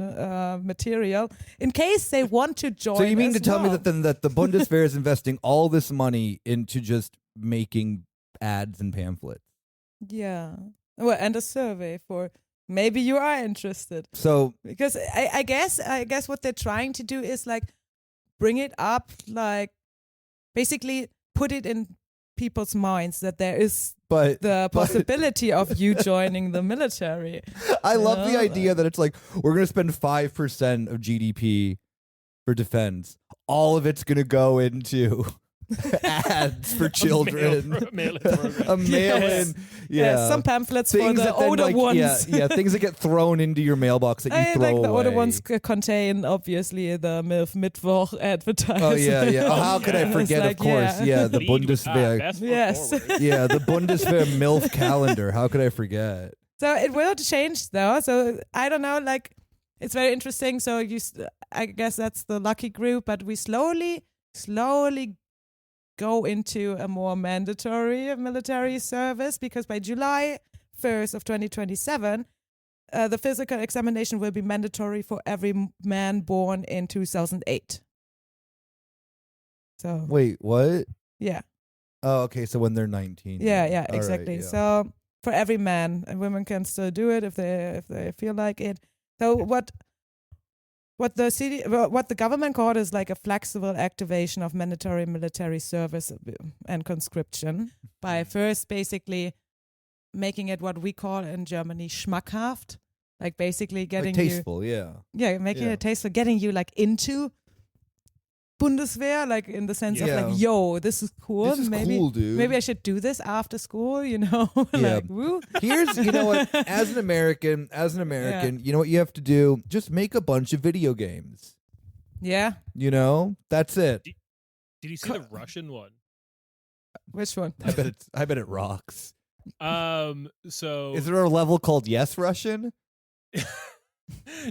material, in case they want to join. So you mean as to tell me well. that the Bundeswehr is investing all this money into just making ads and pamphlets? Yeah. Well, and a survey for maybe you are interested. So Because I guess what they're trying to do is like bring it up, like basically put it in people's minds that there is the possibility of you joining the military. I love the idea that it's like we're going to spend 5% of GDP for defense. All of it's going to go into ads for children. Mail-in program. A mail-in. Yeah. Some pamphlets Things for the that then, older like, ones. Yeah, things that get thrown into your mailbox that you throw like the away. older ones contain obviously the MILF Mittwoch advertising. Oh yeah. Oh, how could I It's forget? like, Of course, yeah, the Lead with that, Bundeswehr. best foot Yes. forward. Yeah, the Bundeswehr MILF calendar. How could I forget? So it will change though. So I don't know, like it's very interesting. So I guess that's the lucky group, but we slowly go into a more mandatory military service because by July 1st of 2027, the physical examination will be mandatory for every man born in 2008. So Wait, what? yeah. Oh, okay. So when they're 19. Yeah, All right, exactly. yeah. So for every man, and women can still do it if they feel like it. So what the government called is like a flexible activation of mandatory military service and conscription by first basically making it what we call in Germany schmackhaft, like basically getting like tasteful, yeah. making Yeah. it tasteful, getting you like into Bundeswehr, like in the sense of Yeah. like, yo, this is cool. This is maybe cool, dude. maybe I should do this after school, you know? Yeah. Like, woo. Here's, you know what, as an American, you know what you have to do? Just make a bunch of video games. Yeah. You know? That's it. Did you see the Russian one? Which one? I bet it rocks. So Is there a level called Yes Russian?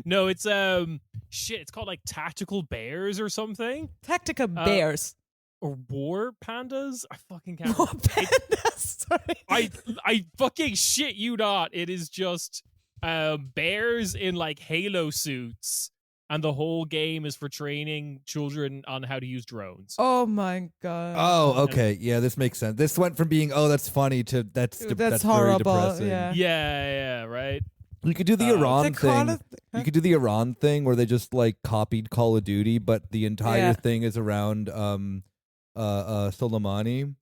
no, it's it's called like Tactical Bears or something. Tactical Bears. Or War Pandas? I fucking can't. More pandas. Sorry. I fucking shit you not. It is just bears in like Halo suits, and the whole game is for training children on how to use drones. Oh my god. Oh, okay. Yeah, this makes sense. This went from being, oh, that's funny to that's Dude, very that's horrible. depressing. Yeah. Yeah, right. You could do the They Iran call thing. it- You could do the Iran thing where they just like copied Call of Duty, but the entire Yeah. thing is around Soleimani.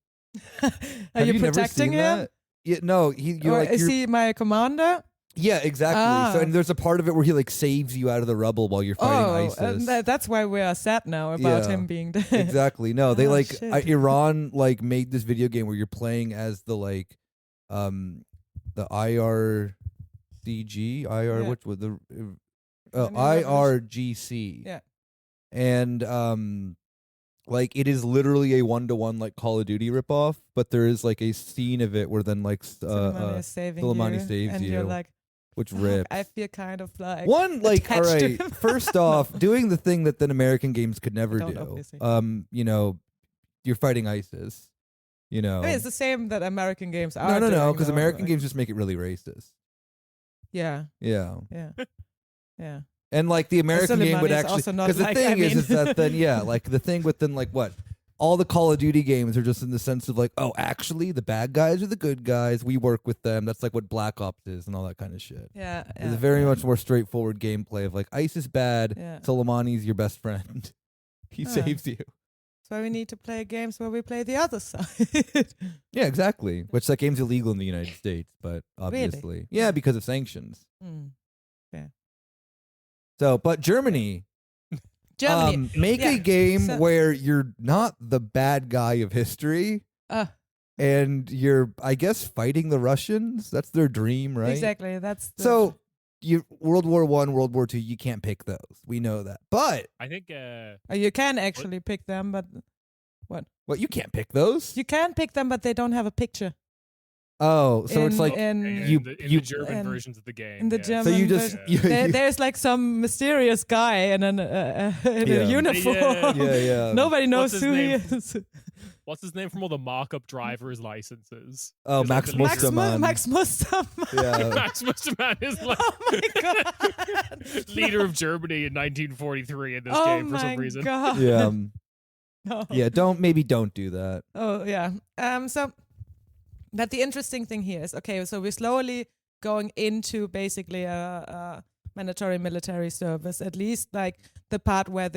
Are Have you never protecting seen him? that? Yeah, no, you're Or like is you're- he my commander? yeah, exactly. Ah. So and there's a part of it where he like saves you out of the rubble while you're fighting Oh, ISIS. that's why we are sad now about Yeah. him being dead. Exactly. No, they Oh, like shit. Iran like made this video game where you're playing as the like the IRCG Yeah. which was the Iranian Revolution. IRGC. Yeah. And like it is literally a 1-to-1 like Call of Duty ripoff, but there is like a scene of it where then like Soleimani is saving Soleimani you, saves and you, you're like, which fuck, rips. I feel kind of like One, like, all attached to right, him. first off, doing the thing that then American games could never don't, do. obviously. You know, you're fighting ISIS. You know, I mean, it's the same that American games are. no, because doing, though, American like- games just make it really racist. Yeah, Yeah. yeah. And like the American game would Soleimani is actually, also not because the like- thing I is mean- that then like the thing with then like what all the Call of Duty games are just in the sense of like, oh, actually the bad guys are the good guys. We work with them. That's like what Black Ops is and all that kind of shit. Yeah, It's a very much more straightforward gameplay of like ISIS bad, Yeah. Soleimani's your best friend. He Ah. saves you. So we need to play games where we play the other side. Yeah, exactly. Which that game's illegal in the United States, but obviously, yeah, because of sanctions. Hmm. So, but Germany. Germany. Make Yeah. a game So- where you're not the bad guy of history and you're, I guess, fighting the Russians. That's their dream, right? Exactly. That's the, So you World War I, World War II, you can't pick those. We know that. But I think you can actually pick them, but you can't pick those. you can pick them, but they don't have a picture. Oh, so it's in- like in- in the German in- versions of the game. in the yeah. German so you just version. There's like some mysterious guy in in Yeah. a uniform. yeah. Nobody knows What's his who he name? is. What's his name from all the mock-up driver's licenses? Oh, Is that Max the Max, leader? Mustermann. Max Mustermann. Yeah. Max Mustermann is like Oh my god. leader of Germany in 1943 in this Oh game for my some reason. god. Yeah. No. Yeah, don't do that. Oh yeah. So, but the interesting thing here is, okay, so we're slowly going into basically a mandatory military service, at least like the part where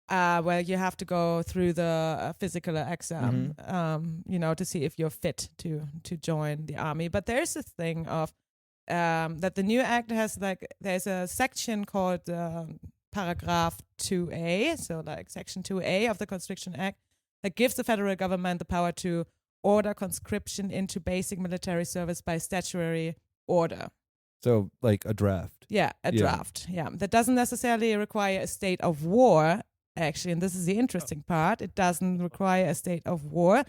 where you have to go through the physical exam, to see if you're fit to join the army. But there's this thing of that the new act has there's a section called paragraph 2A, so like section 2A of the Conscription Act, that gives the federal government the power to order conscription into basic military service by statutory order. So like a draft. Yeah, a Yeah. draft. Yeah, that doesn't necessarily require a state of war, actually, and this is the interesting part. It doesn't require a state of war.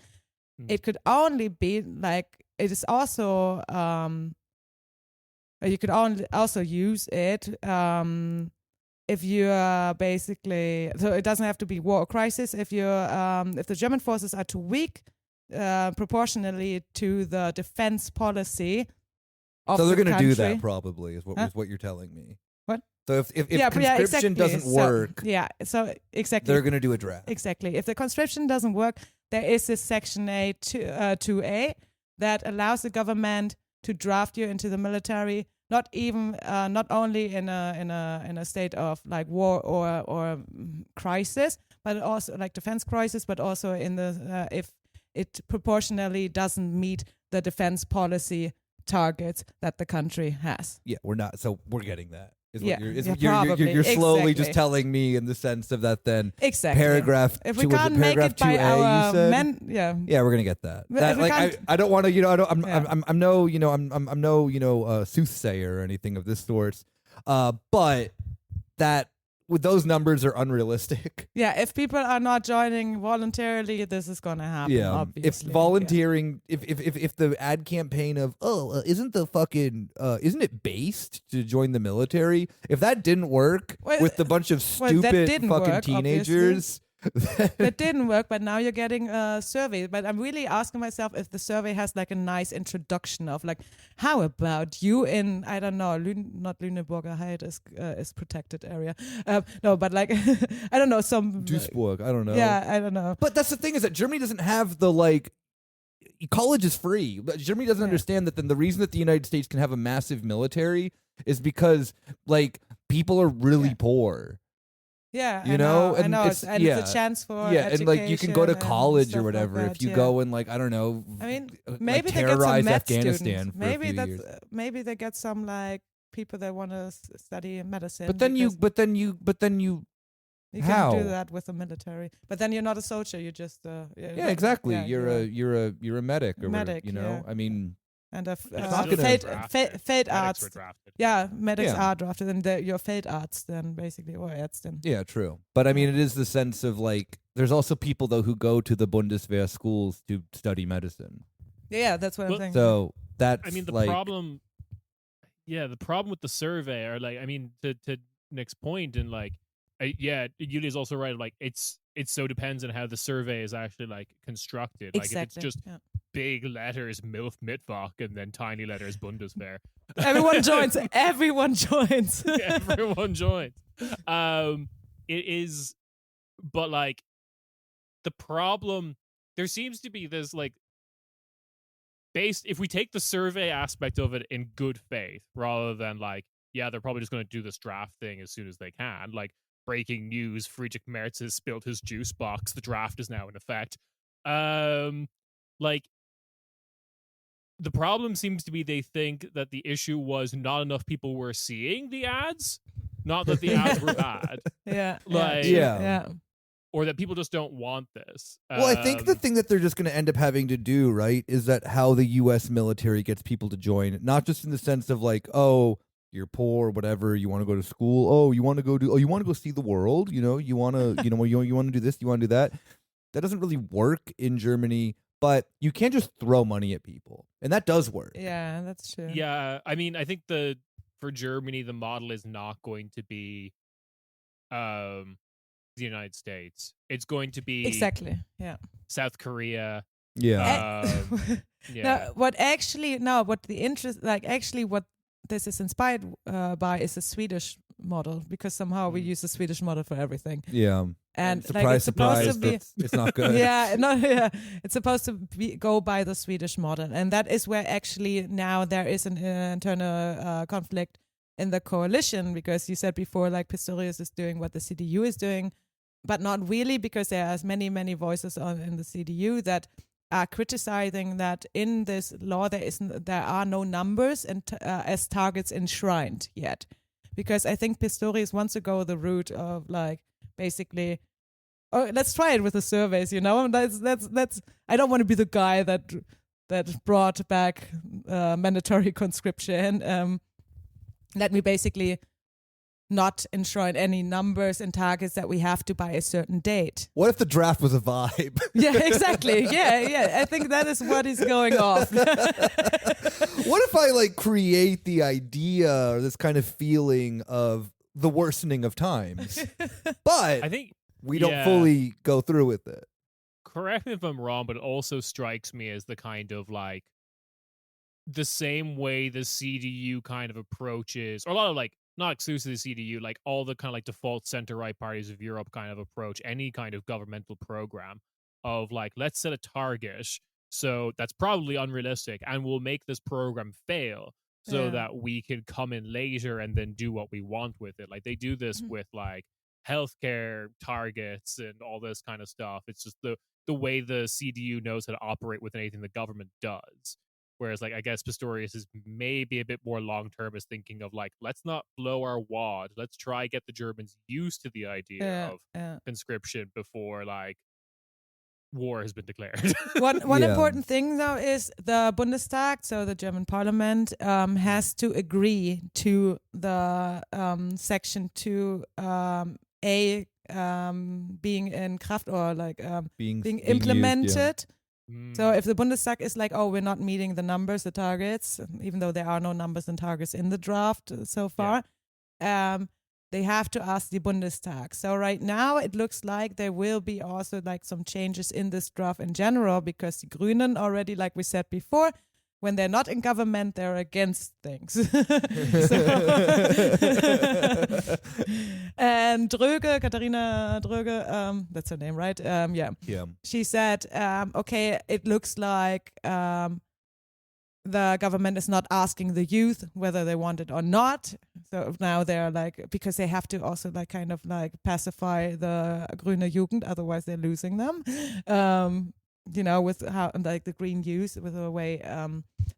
It could only be like, it is also you could also use it if you are basically, so it doesn't have to be war or crisis. If if the German forces are too weak proportionally to the defense policy of So they're the going to do country. that probably is Huh? what you're telling me. What? So if Yeah, but conscription doesn't So, work, so exactly. they're going to do a draft. Exactly. If the conscription doesn't work, there is this section 2A that allows the government to draft you into the military, not only in a state of like war or crisis, but also like defense crisis, but also in the if it proportionally doesn't meet the defense policy targets that the country has. Yeah, we're not. So we're getting that. Is Yeah, what you're, is yeah, what you're probably. slowly Exactly. just telling me in the sense of that then Exactly. paragraph If we two, was it can't make paragraph it by 2A, our you said? men, yeah. Yeah, we're gonna get that. But That if we like can't- I don't want to Yeah. I'm no soothsayer or anything of this sort. But that with those numbers are unrealistic. Yeah, if people are not joining voluntarily, this is gonna happen. Yeah, Obviously. if volunteering, if the ad campaign of isn't it based to join the military? If that didn't work Well, with the bunch of well, that stupid didn't fucking work, teenagers, that didn't work, but now you're getting a survey. But I'm really asking myself if the survey has like a nice introduction of like, how about you in, I don't know, not Lüneburger Heide is protected area. No, but like I don't know, some Duisburg, I don't know. Yeah, I don't know. But that's the thing is that Germany doesn't have the college is free. But Germany doesn't understand that then the reason that the United States can have a massive military is because people are really poor. Yeah, You know, I and know, it's- and yeah. it's a chance for Yeah, and like you can go to education college and or stuff whatever like if that, you yeah. go and I don't know. I mean, like, maybe they get terrorize some med Afghanistan students. for Maybe a few that's years. maybe they get some like people that want to study medicine. But then you can how? do that with the military. But then you're not a soldier. You're just yeah, exactly. yeah, you're a medic or medic, whatever, you know. yeah. I mean, And not gonna- fate Medics arts. were drafted. Yeah, medics Yeah. are drafted, and your fate arts then basically, or Ärztin. Yeah, true. But I mean, it is the sense of like, there's also people though who go to the Bundeswehrs schools to study medicine. Yeah, that's what Well, I'm saying. So that's I mean, the like, problem. Yeah, the problem with the survey, or like, I mean, to Nick's point, and like, Yulia's also right. Like, it so depends on how the survey is actually like constructed. Like, if it's exactly. just Yeah. big letters MILF Mittwoch and then tiny letters Bundeswehr. Everyone joins. Everyone joins. Everyone joins. It is, but like, the problem, there seems to be this like, if we take the survey aspect of it in good faith, rather than like, yeah, they're probably just going to do this draft thing as soon as they can. Like, breaking news: Friedrich Merz has spilled his juice box. The draft is now in effect. Like, the problem seems to be they think that the issue was not enough people were seeing the ads, not that the ads were bad. Yeah. Like, Yeah. or that people just don't want this. well, I think the thing that they're just going to end up having to do, right, is that how the U.S. military gets people to join, not just in the sense of like, oh, you're poor, whatever, you want to go to school, oh, you want to go see the world, you want to, you want to do this, you want to do that. That doesn't really work in Germany, but you can't just throw money at people, and that does work. Yeah, that's true. Yeah, I mean, I think for Germany, the model is not going to be the United States. It's going to be Exactly. Yeah. South Korea. Yeah. Yeah. What this is inspired by is a Swedish model, because somehow we use the Swedish model for everything. Yeah. And surprise, like, it's supposed surprise, to be, it's not good. it's supposed to go by the Swedish model, and that is where actually now there is an internal conflict in the coalition, because you said before, like, Pistorius is doing what the CDU is doing, but not really, because there are many voices in the CDU that are criticizing that in this law there are no numbers and as targets enshrined yet, because I think Pistorius wants to go the route of like basically, oh, let's try it with the surveys, that's I don't want to be the guy that brought back mandatory conscription. Let me basically not enshrine any numbers and targets that we have to by a certain date. What if the draft was a vibe? Yeah, exactly. Yeah. I think that is what is going off. What if I like create the idea or this kind of feeling of the worsening of times, but I think we don't fully go through with it? Correct me if I'm wrong, but it also strikes me as the kind of like the same way the CDU kind of approaches, or a lot of like, not exclusively CDU, like all the kind of like default center-right parties of Europe kind of approach any kind of governmental program of like, let's set a target, so that's probably unrealistic, and we'll make this program fail so that we can come in later and then do what we want with it. Like, they do this with like healthcare targets and all this kind of stuff. It's just the way the CDU knows how to operate with anything the government does. Whereas, like, I guess Pistorius is maybe a bit more long-term, is thinking of, like, let's not blow our wad. Let's try get the Germans used to the idea of conscription before, like, war has been declared. One important thing, though, is the Bundestag, so the German parliament, has to agree to the Section 2A being in Kraft, or, like, being implemented. Used, So if the Bundestag is like, oh, we're not meeting the numbers, the targets, even though there are no numbers and targets in the draft so far, they have to ask the Bundestag. So right now it looks like there will be also like some changes in this draft in general, because the Grünen already, like we said before, when they're not in government, they're against things. And Dröge, Katharina Dröge, that's her name, right? Yeah. She said, okay, it looks like the government is not asking the youth whether they want it or not. So now they're like, because they have to also like kind of like pacify the Grüne Jugend, otherwise they're losing them. With how like the Green Youth, with the way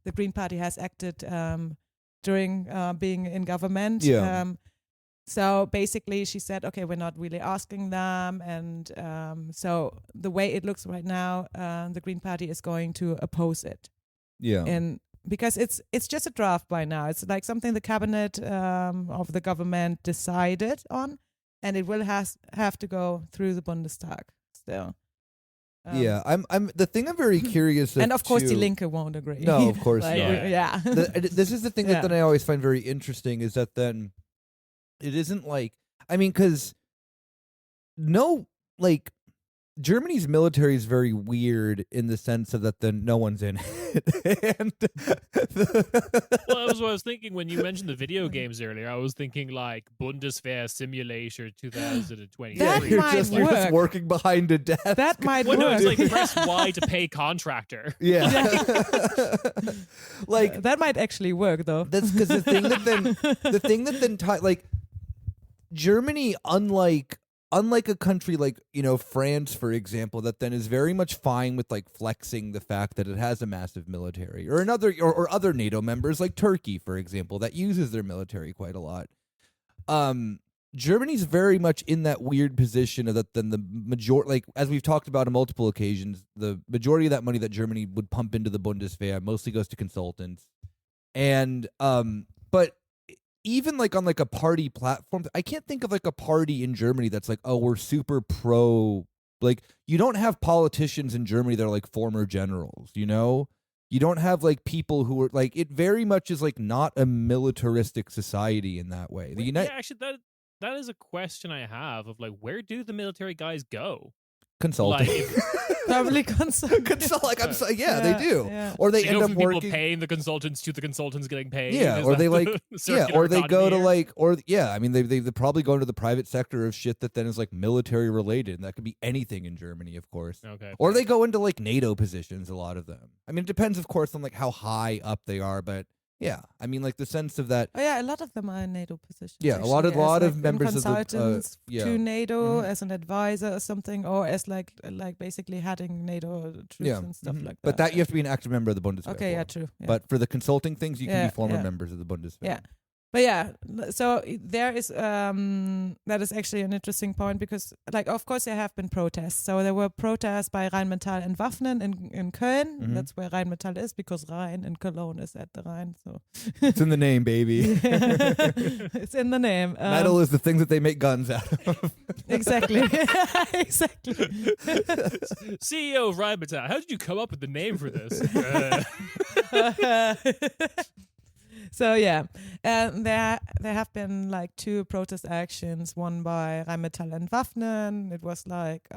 the Green Party has acted during being in government. So basically she said, okay, we're not really asking them. And so the way it looks right now, the Green Party is going to oppose it. In because it's just a draft by now. It's like something the cabinet of the government decided on, and it will have to go through the Bundestag still. Yeah, I'm the thing I'm very curious of, and of course too, Die Linke won't agree. No, of course like, not. Yeah. This is the thing that then I always find very interesting is that then it isn't like, I mean, because Germany's military is very weird in the sense of that then no one's in it. And well, that was what I was thinking when you mentioned the video games earlier. I was thinking like Bundeswehrs Simulator 2023. That you're might just work. working behind a desk. That might well, work. no, it's like press Y to pay contractor. Yeah. Like that might actually work though. that's because the thing that then like Germany, unlike a country like, France, for example, that then is very much fine with like flexing the fact that it has a massive military, or other NATO members like Turkey, for example, that uses their military quite a lot. Germany's very much in that weird position of that then the majority, like as we've talked about on multiple occasions, the majority of that money that Germany would pump into the Bundeswehr mostly goes to consultants. And but even like on like a party platform, I can't think of like a party in Germany that's like, oh, we're super pro. Like, you don't have politicians in Germany that are like former generals, You don't have like people who are like, it very much is like not a militaristic society in that way. Actually, that is a question I have of like, where do the military guys go? Consulting. Like, Probably consult. They do. Yeah. Or they so end up people working paying the consultants to the consultants getting paid. Yeah, Is or that they the like circular or they go to economy like I mean they probably go into the private sector of shit that then is like military related, and that could be anything in Germany, of course. here? Okay. Or they go into like NATO positions, a lot of them. I mean, it depends, of course, on like how high up they are, but yeah, I mean, like the sense of that. Oh yeah, a lot of them are in NATO positions. Yeah, actually, a lot as, of like, members of the consultants to NATO Mhm. as an advisor or something, or as like basically heading NATO troops and stuff like that. But that you have to be an active member of the Bundeswehr. Okay, yeah, for. true. Yeah. But for the consulting things, you can Yeah, be former yeah. members of the Bundeswehr. Yeah. But yeah, so there is that is actually an interesting point because, like, of course there have been protests. So there were protests by Rheinmetall and Waffen in Köln. Mhm. That's where Rheinmetall is because Rhein in Cologne is at the Rhine. So It's in the name, baby. it's in the name. Metal is the thing that they make guns out of. Exactly. Exactly. CEO of Rheinmetall, how did you come up with the name for this? So yeah, there have been like 2 protest actions, one by Rheinmetall and Waffen. It was like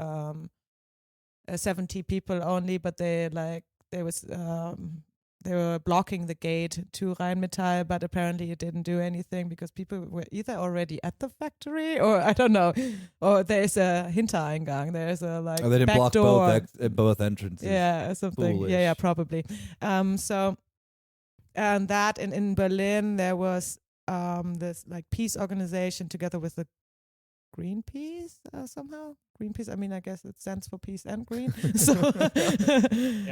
70 people only, but they were blocking the gate to Rheinmetall, but apparently it didn't do anything because people were either already at the factory or I don't know, or there's a Hintereingang, there's a like they didn't back block door. both entrances. Yeah, or something. Foolish. Yeah, probably. So. And that in Berlin there was this like peace organization together with the Greenpeace somehow. Greenpeace. I mean, I guess it stands for peace and green. So,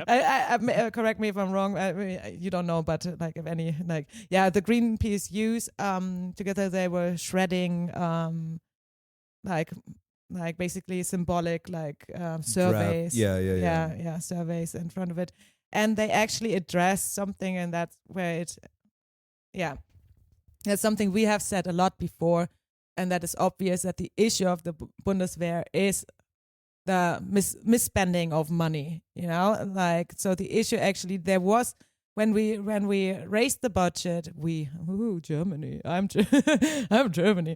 I correct me if I'm wrong. I mean, you don't know, but like if any the Greenpeace youth together they were shredding like basically symbolic surveys. Yeah. Surveys in front of it. And they actually addressed something, and that's where that's something we have said a lot before, and that is obvious that the issue of the Bundeswehr is the misspending of money, so the issue actually there was when we raised the budget, Germany, I'm Germany.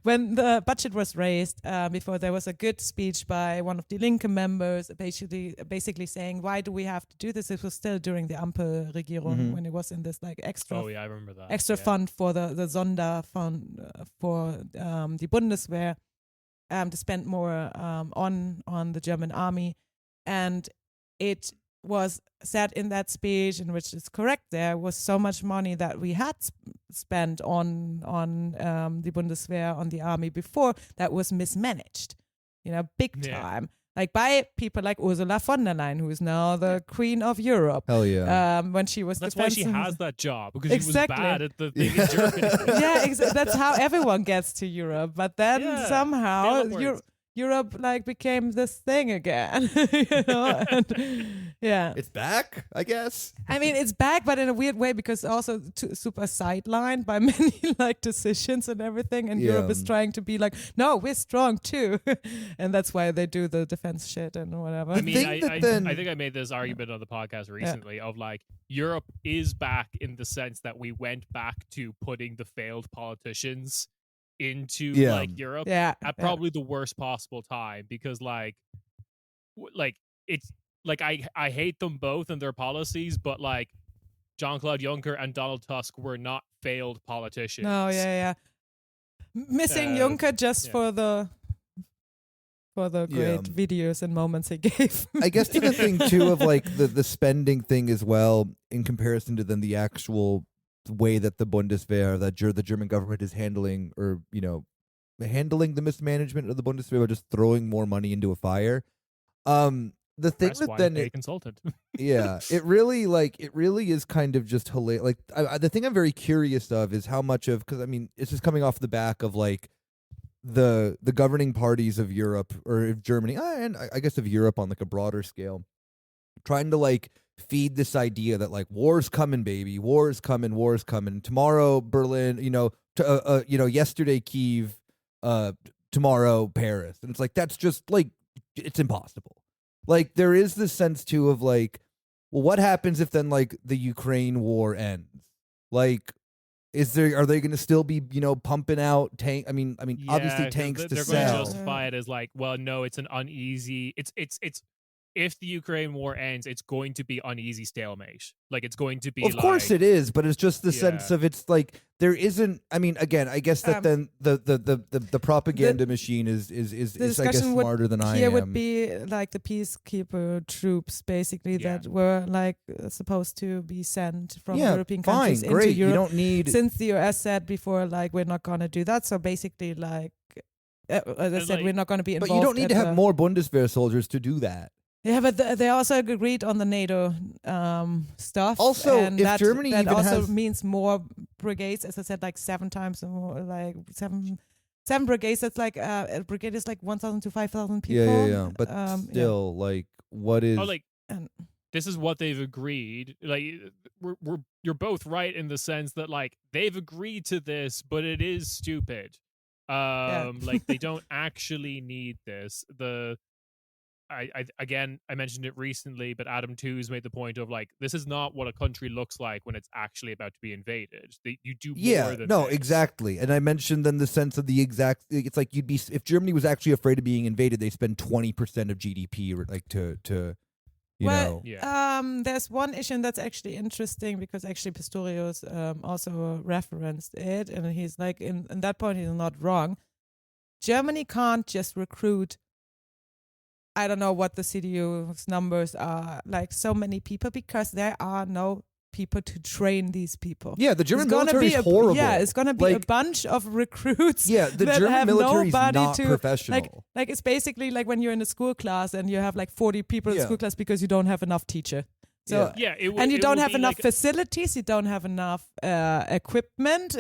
When the budget was raised, before there was a good speech by one of the Linke members, basically saying, why do we have to do this? It was still during the Ampelregierung when it was in this like extra. Oh yeah, I remember that. Extra fund for the Sonderfund for the Bundeswehr to spend more on the German army, and it was said in that speech, in which is correct, there was so much money that we had spent on the Bundeswehr, on the army before, that was mismanaged, big time. Like by people like Ursula von der Leyen, who is now the Queen of Europe. Hell yeah. When she was That's why she has that job, because she was bad at the thing in Germany. Yeah, that's how everyone gets to Europe. But then somehow Europe like became this thing again, and Yeah. It's back, I guess. I mean, it's back, but in a weird way because also super sidelined by many like decisions and everything. And Europe is trying to be like, no, we're strong too, and that's why they do the defense shit and whatever. I mean, I think I made this argument on the podcast recently of like Europe is back in the sense that we went back to putting the failed politicians into like Europe at probably the worst possible time because like it's. Like, I hate them both and their policies, but, like, Jean-Claude Juncker and Donald Tusk were not failed politicians. No, missing Juncker just for the great videos and moments he gave. I guess to the thing, too, of, like, the spending thing as well, in comparison to then the actual way that the Bundeswehr, that the German government is handling, or, you know, handling the mismanagement of the Bundeswehr, just throwing more money into a fire. The thing That's that why then they consulted. it really is kind of just hilarious. Like the thing I'm very curious of is how much of, because I mean it's just coming off the back of like the governing parties of Europe or of Germany and I guess of Europe on like a broader scale, trying to like feed this idea that like war's coming, baby, war's coming. Tomorrow Berlin, yesterday Kyiv, tomorrow Paris, and it's like that's just like it's impossible. Like, there is this sense, too, of, like, well, what happens if then, like, the Ukraine war ends? Like, are they going to still be, pumping out tank? I mean, obviously tanks to they're sell. They're going to justify it as, like, well, no, it's an uneasy, it's if the Ukraine war ends, it's going to be uneasy stalemate. Like, it's going to be of course it is, but it's just the sense of it's like there isn't. I mean, again, I guess that then the propaganda machine is I guess smarter than I am. Here would be like the peacekeeper troops, basically that were like supposed to be sent from European countries into Europe. You don't need, since the US said before, like we're not going to do that. So basically, like as I said, we're not going to be involved. But you don't need to have more Bundeswehr soldiers to do that. Yeah, but they also agreed on the NATO stuff. Also, and if Germany that even also has means more brigades, as I said, like 7 times more, like seven brigades. That's like a brigade is like 1,000 to 5,000 people. Yeah. But still, like, what is? This is what they've agreed. Like, you're both right in the sense that like they've agreed to this, but it is stupid. Like they don't actually need this. I mentioned it recently, but Adam Tooze made the point of like this is not what a country looks like when it's actually about to be invaded. You do more than this. Exactly. And I mentioned then the sense of the exact. It's like you'd be if Germany was actually afraid of being invaded, they spend 20% of GDP like to you know. Yeah. There's one issue that's actually interesting because actually Pistorius also referenced it, and he's like in that point he's not wrong. Germany can't just recruit. I don't know what the CDU's numbers are, like so many people, because there are no people to train these people. Yeah, the German military is horrible. Yeah, it's going to be a bunch of recruits. Yeah, the German military is not professional. Like it's basically like when you're in a school class and you have like 40 people in school class because you don't have enough teacher. So and you don't have enough facilities. You don't have enough equipment.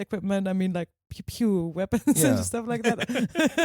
I mean, like pew weapons and stuff like that.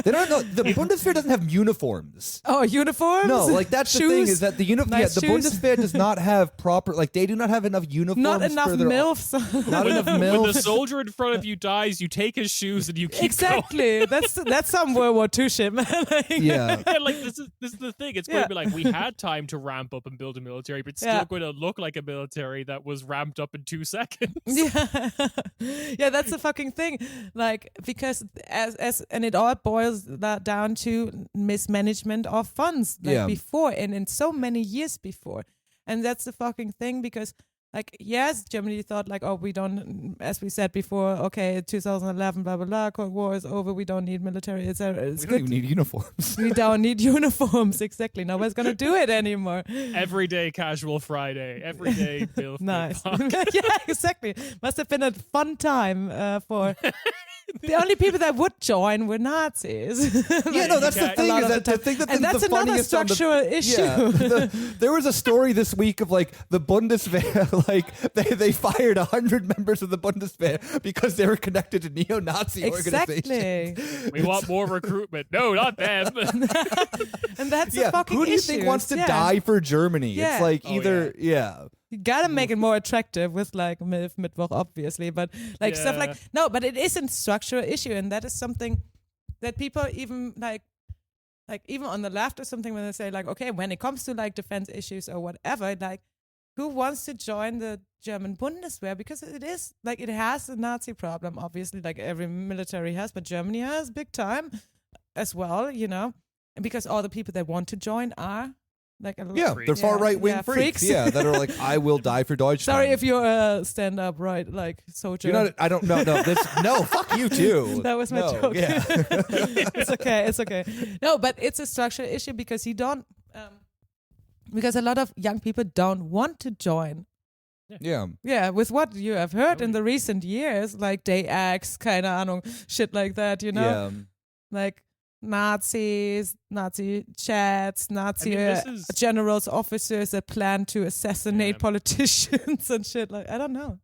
They don't know. The Bundeswehr doesn't have uniforms. Oh, uniforms? No, like that's the thing is that the Bundeswehr does not have proper. Like they do not have enough uniforms. Not enough MILFs. Not enough MILFs. When the soldier in front of you dies, you take his shoes and you keep going. That's some World War II shit, man. Like this is the thing. It's going to be like we had time to ramp up and build a military, but it's still going to look like a military that was ramped up in 2 seconds. Yeah, that's the fucking thing. Like because and it all boils that down to mismanagement of funds before and in so many years before, and that's the fucking thing because like yes, Germany thought like we don't, as we said before, 2011 blah blah blah, Cold War is over, we don't need military, it's we don't even need uniforms. We don't need uniforms, exactly. Nobody's gonna do it anymore. Everyday casual Friday, everyday bill. Nice. Yeah, exactly. Must have been a fun time for. The only people that would join were Nazis. That's the thing. Is that the thing that and that's the another structural issue. There was a story this week of like the Bundeswehr, like they fired 100 members of the Bundeswehr because they were connected to neo-Nazi organizations. Exactly. We want more recruitment. No, not them. And that's a fucking who do you issue. think wants to die for Germany? Yeah. It's like Oh, either You gotta make it more attractive with like MILF Mittwoch, obviously, but like stuff like no, but it is a structural issue, and that is something that people even like even on the left or something, when they say like, okay, when it comes to like defense issues or whatever, like who wants to join the German Bundeswehr? Because it is like it has a Nazi problem, obviously, like every military has, but Germany has big time as well, you know, and because all the people that want to join are. Like they're far right wing freaks. Yeah, that are like, I will die for Deutschland. Sorry if you're a stand up right like soldier. You're not. I don't know. No, fuck you too. That was my joke. Yeah. It's okay. No, but it's a structural issue because you don't. Because a lot of young people don't want to join. Yeah. Yeah, with what you have heard in the recent years, like Day X, keine Ahnung, shit like that, you know, Yeah. like. Nazis, Nazi chats, Nazi generals, officers that plan to assassinate politicians and shit. Like, I don't know.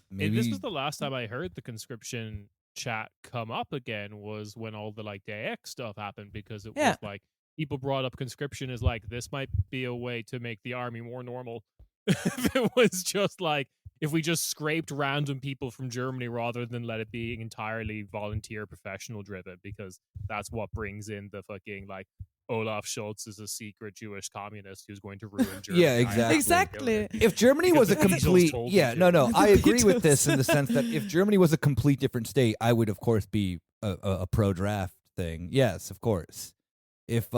Maybe This was the last time I heard the conscription chat come up again, was when all the like Day X stuff happened, because it was like people brought up conscription as like, this might be a way to make the army more normal. It was just like, if we just scraped random people from Germany rather than let it be entirely volunteer professional driven, because that's what brings in the fucking like Olaf Scholz is a secret Jewish communist who's going to ruin Germany. Yeah, exactly. If Germany was a complete, I agree with this in the sense that if Germany was a complete different state, I would of course be a pro-draft thing. Yes, of course. If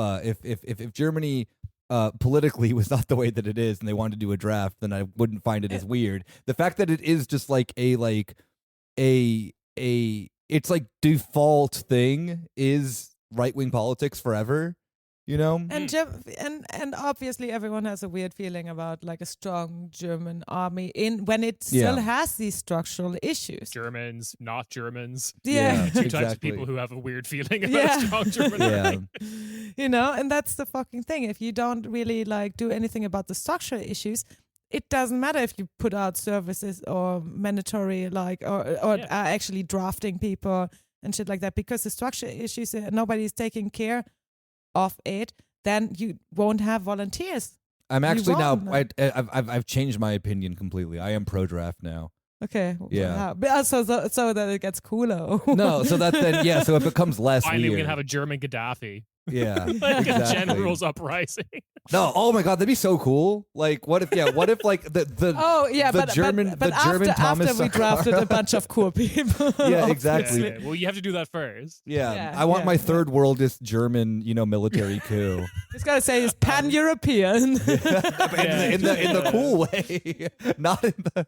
Germany politically was not the way that it is and they wanted to do a draft, then I wouldn't find it as weird. The fact that it is just like it's like default thing is right-wing politics forever, you know? And and obviously everyone has a weird feeling about like a strong German army when it still has these structural issues. Germans, not Germans. Yeah. Two types of people who have a weird feeling about a strong German army. You know, and that's the fucking thing. If you don't really like do anything about the structural issues, it doesn't matter if you put out services or mandatory like or are actually drafting people and shit like that, because the structural issues nobody's taking care of it, then you won't have volunteers. I'm actually now. I've changed my opinion completely. I am pro-draft now. Okay. Yeah. So that it gets cooler. No. So that then so it becomes less. Finally, weird. we can have a German Gaddafi. Yeah. Like exactly. a general's uprising. No. Oh my God, that'd be so cool. Like, what if like the German Thomas after we drafted a bunch of cool people. Yeah, exactly. Yeah. Well, you have to do that first. Yeah. I want my third worldist German, military coup. It's gotta say it's pan-European. In the cool way, not in the.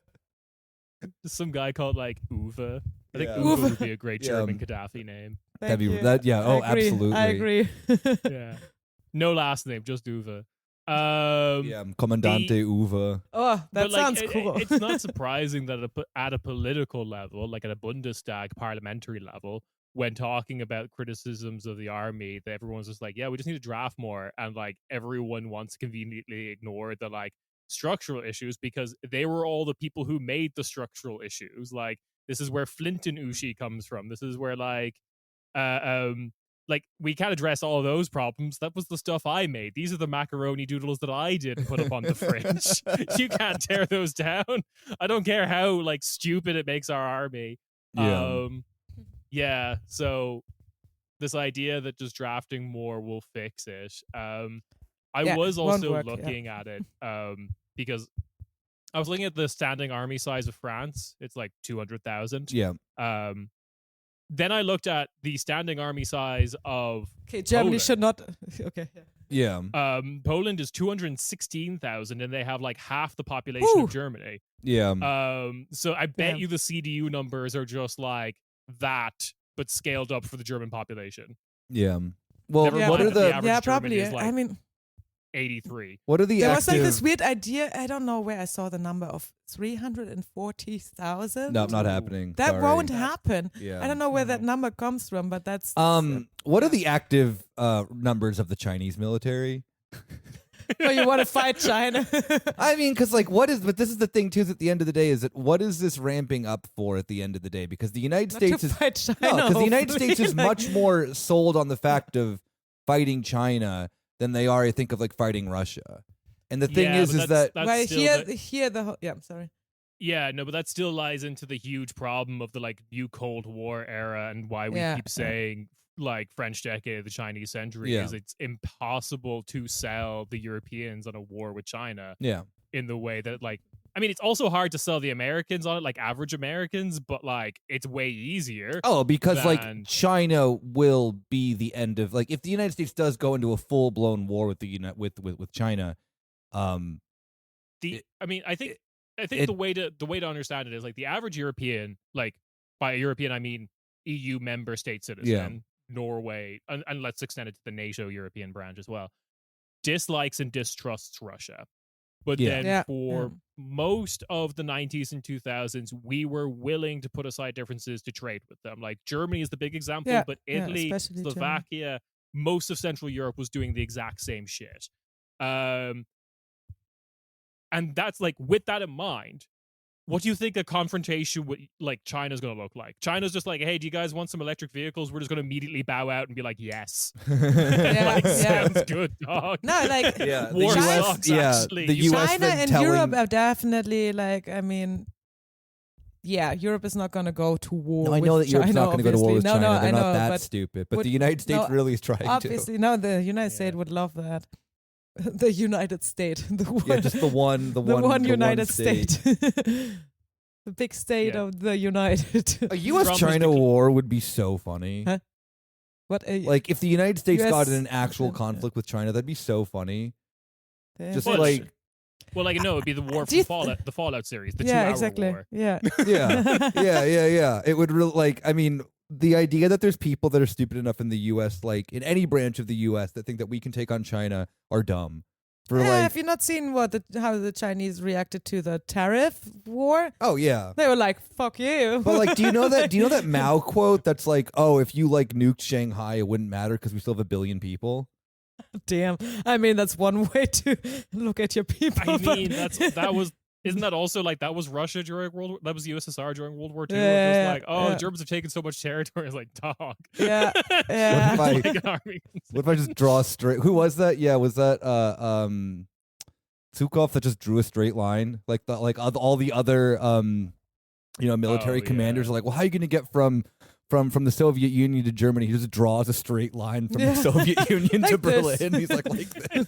Some guy called like Uwe. I think Yeah. Uwe would be a great German Gaddafi name. Absolutely. I agree. Yeah. No last name, just Uwe. Commandante Uwe. Oh, that sounds like, cool. It's not surprising that at a political level, like at a Bundestag parliamentary level, when talking about criticisms of the army, that everyone's just like, yeah, we just need to draft more. And like everyone wants to conveniently ignore the like structural issues, because they were all the people who made the structural issues. Like, this is where Flint and Ushi comes from. This is where like we can't address all of those problems. That was the stuff I made. These are the macaroni doodles that I did and put up on the fridge. You can't tear those down. I don't care how like stupid it makes our army. So this idea that just drafting more will fix it. I was also looking at it because I was looking at the standing army size of France. It's like 200,000. Yeah. Then I looked at the standing army size of Germany Poland. should not. Okay. Yeah. Poland is 216,000, and they have like half the population of Germany. Yeah. So I bet you the CDU numbers are just like that, but scaled up for the German population. Yeah. Well, what are the average probably. German is like I mean, 83. What are the there was like this weird idea. I don't know where I saw the number of 340,000. No, not happening. That Sorry. won't happen. Yeah. I don't know where that number comes from, but that's what are the active numbers of the Chinese military? Well, you want to fight China? I mean, because like, but this is the thing too. Is at the end of the day, is that what is this ramping up for at the end of the day? Because the United Not States to is fight China, no, because the United hopefully. States is Like- much more sold on the fact of fighting China than they are, I think, of like fighting Russia. And the thing is that that's Well, still here the whole, yeah. I'm sorry. yeah, no, but that still lies into the huge problem of the like new Cold War era and why we Yeah, keep saying like French decade of the Chinese century Yeah. is it's impossible to sell the Europeans on a war with China yeah. in the way that like I mean it's also hard to sell the Americans on it, like average Americans, but like it's way easier. Oh, because like than- China will be the end of like if the United States does go into a full blown war with the with China, I think it- the way to understand it is like the average European, like by European I mean EU member state citizen, Norway, and let's extend it to the NATO European branch as well, dislikes and distrusts Russia. But Yeah. then Yeah, for yeah. most of the 90s and 2000s, we were willing to put aside differences to trade with them. Like Germany is the big example, Yeah, but yeah, Italy, especially Germany. Slovakia, most of Central Europe was doing the exact same shit. And that's like, with that in mind, what do you think a confrontation with like China's going to look like? China's just like, hey, do you guys want some electric vehicles? We're just going to immediately bow out and be like, yes. Yeah, Like, yeah. sounds good, dog. No, like yeah, the War US, sucks, yeah, actually. the US China then and telling, Europe are definitely like, I mean, yeah, Europe is not going to go to war. No, I know with that Europe's China, not going to go to war with obviously. China. No, They're I not know, that but stupid. But would- the United States no, really is trying obviously, no, the United States would love that. The United States, the one, to. Yeah, just the one United state. State. The big state Yeah. of the United. A U.S. Trump is China the- war would be so funny. Huh? What? Like if the United States got in an US actual yeah. conflict with China, that'd be so funny. Just Well, like Well, like no, it'd be the war Do you from Fallout, the Fallout series, the yeah, 2-hour exactly. war. Yeah. yeah. It would really like. I mean, the idea that there's people that are stupid enough in the U.S., like in any branch of the U.S., that think that we can take on China are dumb. For Yeah, like, have you not seen how the Chinese reacted to the tariff war? oh yeah. They were like, "Fuck you." But like, do you know that Mao quote that's like, oh, if you like nuked Shanghai, it wouldn't matter because we still have 1 billion people. Damn. I mean, that's one way to look at your people. I but- mean, isn't that also like that was Russia during that was the USSR during World War II? Yeah, Just like, oh, yeah. the Germans have taken so much territory. It's like, dog. Yeah, yeah. What if Like an army. What if I just draw a straight? Who was that? Yeah, was that Zukov that just drew a straight line? Like all the other military Oh, commanders yeah. are like, well, how are you going to get from the Soviet Union to Germany? He just draws a straight line from Yeah. the Soviet Union to Like this. Berlin. He's like this.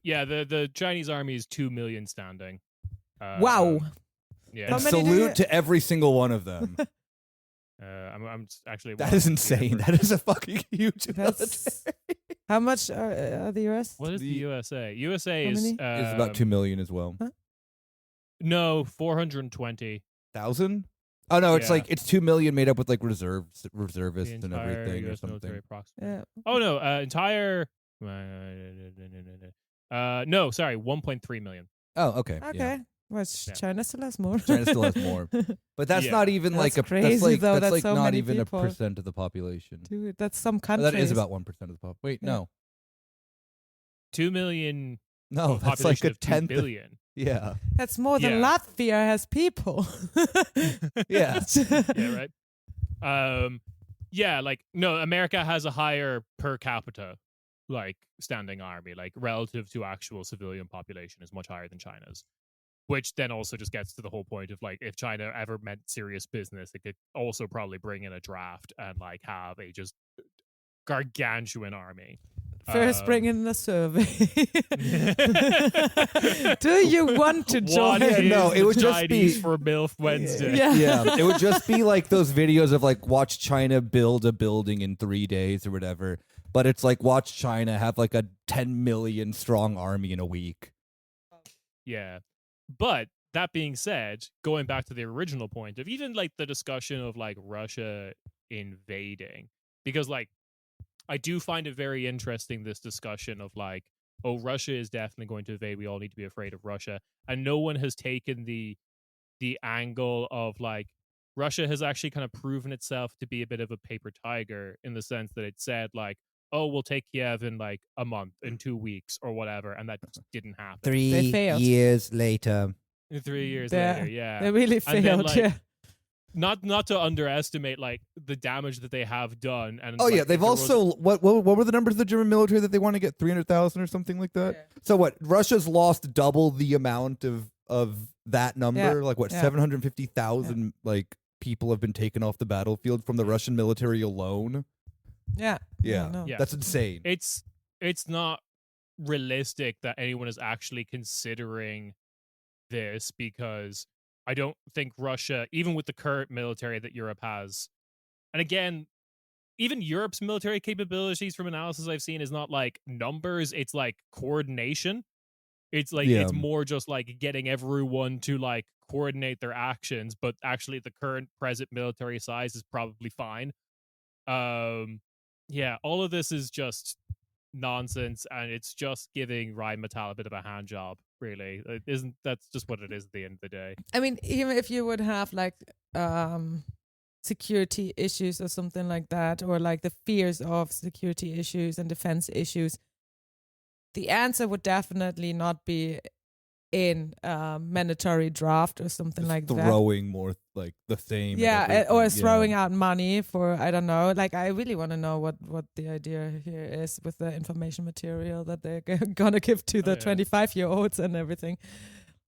Yeah, the Chinese army is 2 million standing. Wow. Yeah, How And many do salute you- to every single one of them. I'm actually That is insane. That is a fucking huge That's military. how much are the US? What is the The- USA? USA How is many? It's about 2 million as well. No, 420. 1,000? Oh no, it's Yeah. like it's 2 million made up with like reservists The and entire everything or US military something. approximately. Yeah. Oh no, entire. No, sorry, 1.3 million. Oh, okay. Okay. Yeah. Well, Yeah. China still has more. China still has more. But that's Yeah. not even like That's a crazy, that's like though, that's that's like so not many even people. a percent of the population. Dude, that's some Oh, countries. that is about 1% of the pop. Wait, Yeah. no. 2 million. No, of a that's like population a of 2 tenth. billion. Yeah. That's more than Yeah. Latvia has people. Yeah. Yeah, right. Yeah, like no, America has a higher per capita like standing army, like relative to actual civilian population is much higher than China's. Which then also just gets to the whole point of like if China ever meant serious business, it could also probably bring in a draft and like have a just gargantuan army. First, bring in a survey. Do you want to join? What Yeah, is no, it the would just be- Chinese for MILF Wednesday? Yeah. Yeah. It would just be like those videos of like watch China build a building in 3 days or whatever. But it's like watch China have like a 10 million strong army in a week. Yeah. But that being said, going back to the original point of even like the discussion of like Russia invading, because like I do find it very interesting, this discussion of like, oh, Russia is definitely going to invade. We all need to be afraid of Russia. And no one has taken the angle of like, Russia has actually kind of proven itself to be a bit of a paper tiger in the sense that it said like, oh, we'll take Kiev in like a month, in 2 weeks, or whatever, and that just didn't happen. 3 They failed. years later. 3 years They- later, yeah. They really And then, failed. like, Yeah. Not to underestimate like the damage that they have done. And Oh like, yeah, if they've there was- also what were the numbers of the German military that they want to get 300,000 or something like that? Yeah. So what? Russia's lost double the amount of that number. Yeah. Like what? Yeah. 750,000 like people have been taken off the battlefield from the Russian military alone. Yeah. Yeah, no. Yeah. that's insane. it's not realistic that anyone is actually considering this, because I don't think Russia, even with the current military that Europe has, and again, even Europe's military capabilities from analysis I've seen is not like numbers, it's like coordination. It's like Yeah. it's more just like getting everyone to like coordinate their actions, but actually the current present military size is probably fine. Yeah, all of this is just nonsense, and it's just giving Rheinmetall a bit of a hand job, really. It isn't. That's just what it is at the end of the day. I mean, even if you would have like security issues or something like that, or like the fears of security issues and defense issues, the answer would definitely not be in mandatory draft or something Just like that. throwing more like the same. and Yeah, everything, or yeah. throwing out money for, I don't know. Like, I really want to know what the idea here is with the information material that they're gonna give to the yeah. 25-year-olds and everything.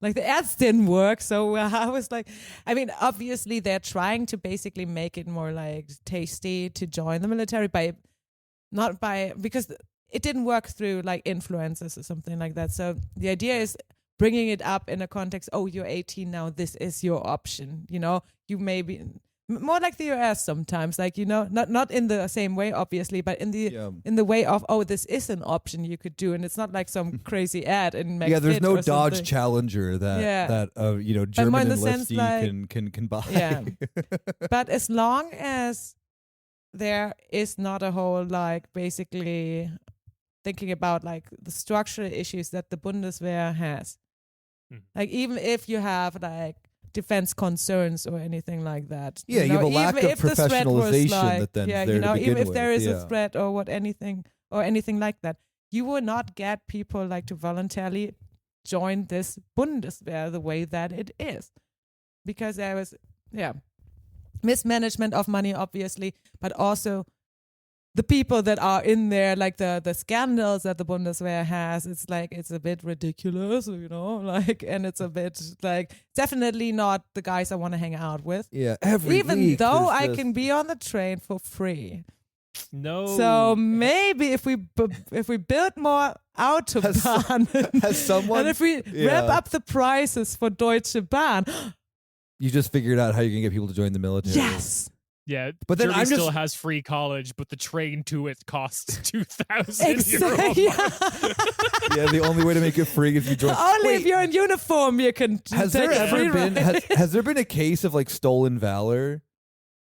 Like, the ads didn't work, so I was like, I mean, obviously they're trying to basically make it more like tasty to join the military because it didn't work through like influencers or something like that. So the idea is bringing it up in a context, oh, you're 18 now, this is your option. You know, you may be more like the US sometimes, like, you know, not in the same way, obviously, but in the way of, oh, this is an option you could do. And it's not like some crazy ad in Yeah, there's McFit no or Dodge something. Challenger that you know, more German in the sense, enlistee like- can buy. Yeah. But as long as there is not a whole, like, basically thinking about like the structural issues that the Bundeswehr has. Like, even if you have like defense concerns or anything like that. Yeah, you have a lack even of if the threat was professionalization like, that then's yeah, there you to know, begin even if there with, is yeah. a threat or anything like that, you will not get people like to voluntarily join this Bundeswehr the way that it is. Because there was, mismanagement of money, obviously, but also the people that are in there, like the scandals that the Bundeswehr has, it's like, it's a bit ridiculous, you know, like, and it's a bit like, definitely not the guys I want to hang out with. Yeah, every Even week though there's I just- can be on the train for free. No. So maybe if we build more Autobahn has someone and if we ramp up the prices for Deutsche Bahn, you just figured out how you're gonna get people to join the military. yes. Yeah, But then Germany I'm still just- has free college, but the train to it costs 2,000 Exactly. euros. Yeah, the only way to make it free is if you join. Only Wait, if you're in uniform you can has take there a free ever been ride. has there been a case of like stolen valor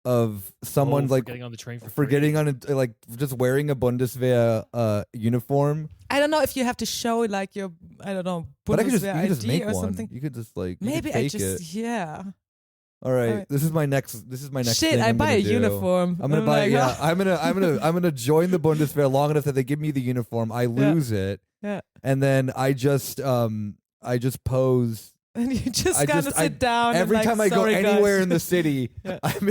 of someone Oh, like for getting on the train for for free. getting on a, like just wearing a Bundeswehr uniform? I don't know if you have to show like your, I don't know, But I could just Bundeswehr you could just ID make or one. something. You could just like you Maybe could I fake just, it. All right, Alright. this is my next shit, thing I I'm buy gonna a do. uniform. I'm gonna buy. like, Yeah, I'm gonna join the Bundeswehr long enough that they give me the uniform. I lose it, Yeah. and then I just pose. And you just I kind of just- sit down. Every and, like, time I go sorry, anywhere guys. in the city, Yeah. I'm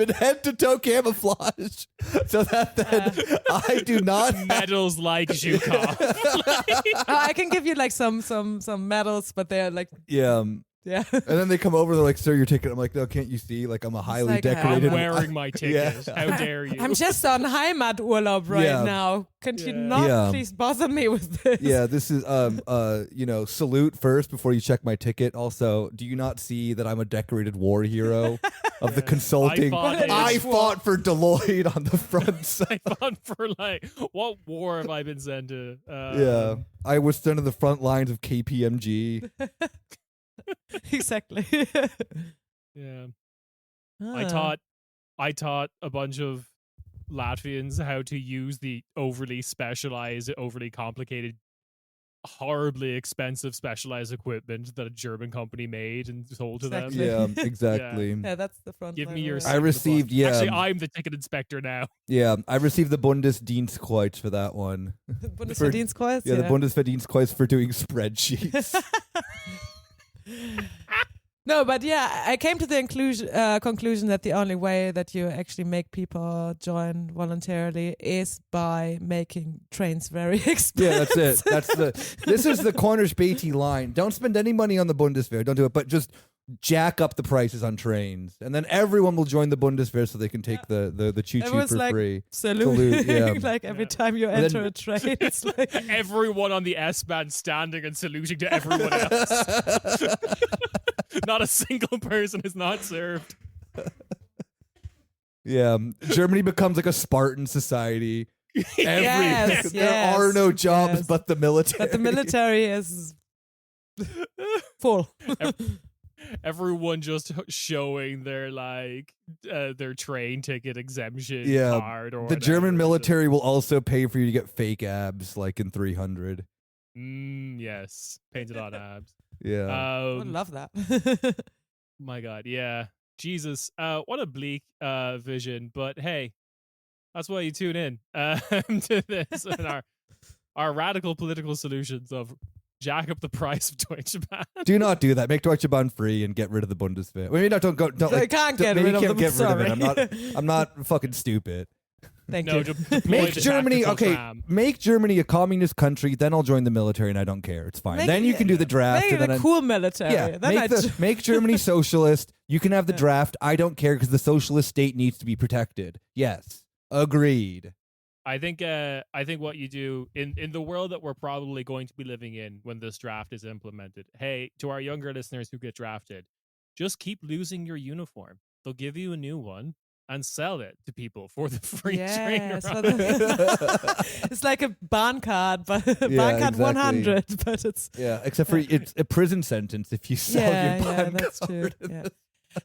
in head to toe camouflage, so that then I do not have, Medals like Zhukov. Oh, I can give you like some medals, but they're like, yeah. yeah. And then they come over, they're like, "Sir, your ticket." I'm like, "No, can't you see? Like, I'm a highly like, I'm decorated." wearing my ticket. Yeah. How dare you? I'm just on Heimaturlaub right Yeah. now. Can you Yeah. not Yeah. please bother me with this? Yeah, this is you know, salute first before you check my ticket. Also, do you not see that I'm a decorated war hero of the consulting? I fought for Deloitte on the front side. I fought for like, what war have I been sent to? Yeah, I was sent to the front lines of KPMG. Exactly. Yeah. Ah. I taught a bunch of Latvians how to use the overly specialized, overly complicated horribly expensive specialized equipment that a German company made and sold to Exactly. them. Yeah, exactly. Yeah, that's the front. Give line me your. of it. I seat in the received, box. yeah. Actually, I'm the ticket inspector now. Yeah, I received the Bundesdienstkreuz for that one. Bundesverdienstkreuz. Yeah, the Bundesverdienstkreuz for doing spreadsheets. No, but yeah, I came to the conclusion that the only way that you actually make people join voluntarily is by making trains very expensive. Yeah, that's it. This is the corner Späti line. Don't spend any money on the Bundeswehr. Don't do it, but just jack up the prices on trains, and then everyone will join the Bundeswehr so they can take the choo-choo Everyone's for like free. saluting, yeah. like every Yeah. time you And enter then- a train. It's like Everyone on the S-Bahn standing and saluting to everyone else. Not a single person is not served. Yeah, Germany becomes like a Spartan society. Yes, there are no jobs yes. but the military. but the military is full. Everyone just showing their their train ticket exemption Yeah, card or The German whatever. military will also pay for you to get fake abs, like in 300. Yes, painted on abs. Yeah. I would love that. My God, yeah, Jesus, what a bleak vision. But hey, that's why you tune in to this and our radical political solutions of jack up the price of Deutsche Bahn. Do not do that. Make Deutsche Bahn free and get rid of the Bundeswehr. I mean, don't go. Don't, They like, can't don't- get maybe rid you of can't them. get rid of it. Sorry. I'm not fucking stupid. Thank No, you. deploy Make the Germany tactical okay. tram. Make Germany a communist country. Then I'll join the military, and I don't care. It's fine. Make then you can do the draft. Make and it then a cool military. yeah, Then make Germany socialist. You can have the Yeah. draft. I don't care because the socialist state needs to be protected. Yes, agreed. I think what you do in the world that we're probably going to be living in when this draft is implemented. Hey, to our younger listeners who get drafted, just keep losing your uniform. They'll give you a new one and sell it to people for the free train Yes, ride. for the- it's like a Bahn card, but Bahn card exactly. 100, but it's Yeah, except for it's a prison sentence if you sell your Bahn that's true. card. Yeah.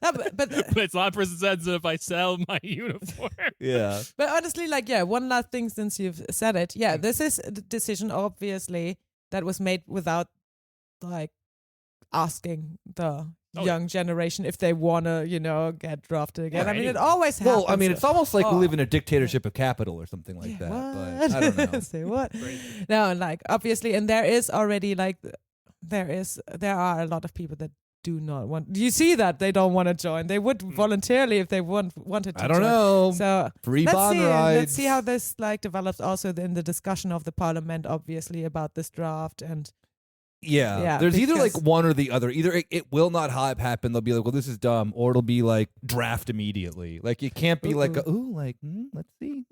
No, but But it's not prison sentence if I sell my uniform. Yeah. But honestly, like, yeah, one last thing since you've said it. Yeah, this is a decision, obviously, that was made without, like, asking the young generation if they want to, get drafted again. I mean, it always happens. Well, I mean, it's almost like we Oh. live in a dictatorship of capital or something like that. What? But I don't know. Say what? Crazy. No, and like, obviously, and there is already, like, there are a lot of people that do not want. You see that they don't want to join. They would voluntarily if they wanted to. I don't join. know. So Free let's Bahn see. rides. Let's see how this like develops. Also in the discussion of the parliament, obviously about this draft and Yeah, there's either like because- one or the other. Either it will not happen. They'll be like, well, this is dumb, or it'll be like draft immediately. Like it can't be like, let's see.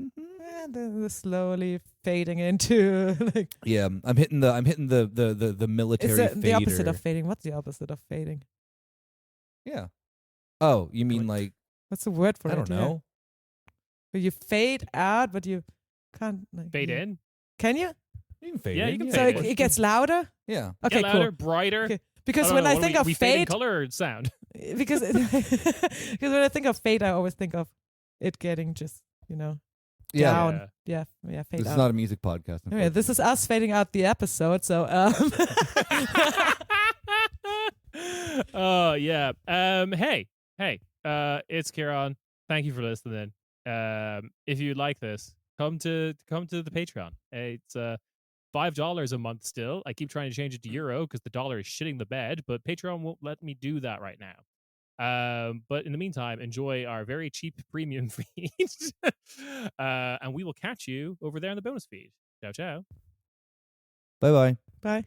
the slowly fading into like. Yeah, I'm hitting the military. It's the opposite fader. of fading. What's the opposite of fading? Yeah. Oh, you mean like What's the word for it? I don't Yeah. know. Where you fade out, but you can't like, Fade in. Can you? You can fade Yeah, in. you can So fade it gets louder. Yeah. Okay, Get louder, cool. brighter. Okay. Because don't when know, I what think are of we fade in fade, color or sound. because when I think of fade, I always think of it getting just Yeah. down. Yeah, fade This out. is not a music podcast. Anyway, this is us fading out the episode. So Oh yeah. Hey. It's Ciarán. Thank you for listening. If you like this, come to the Patreon. It's $5 a month still. I keep trying to change it to euro because the dollar is shitting the bed, but Patreon won't let me do that right now. But in the meantime, enjoy our very cheap premium feed. And we will catch you over there in the bonus feed. Ciao, ciao. Bye bye. bye.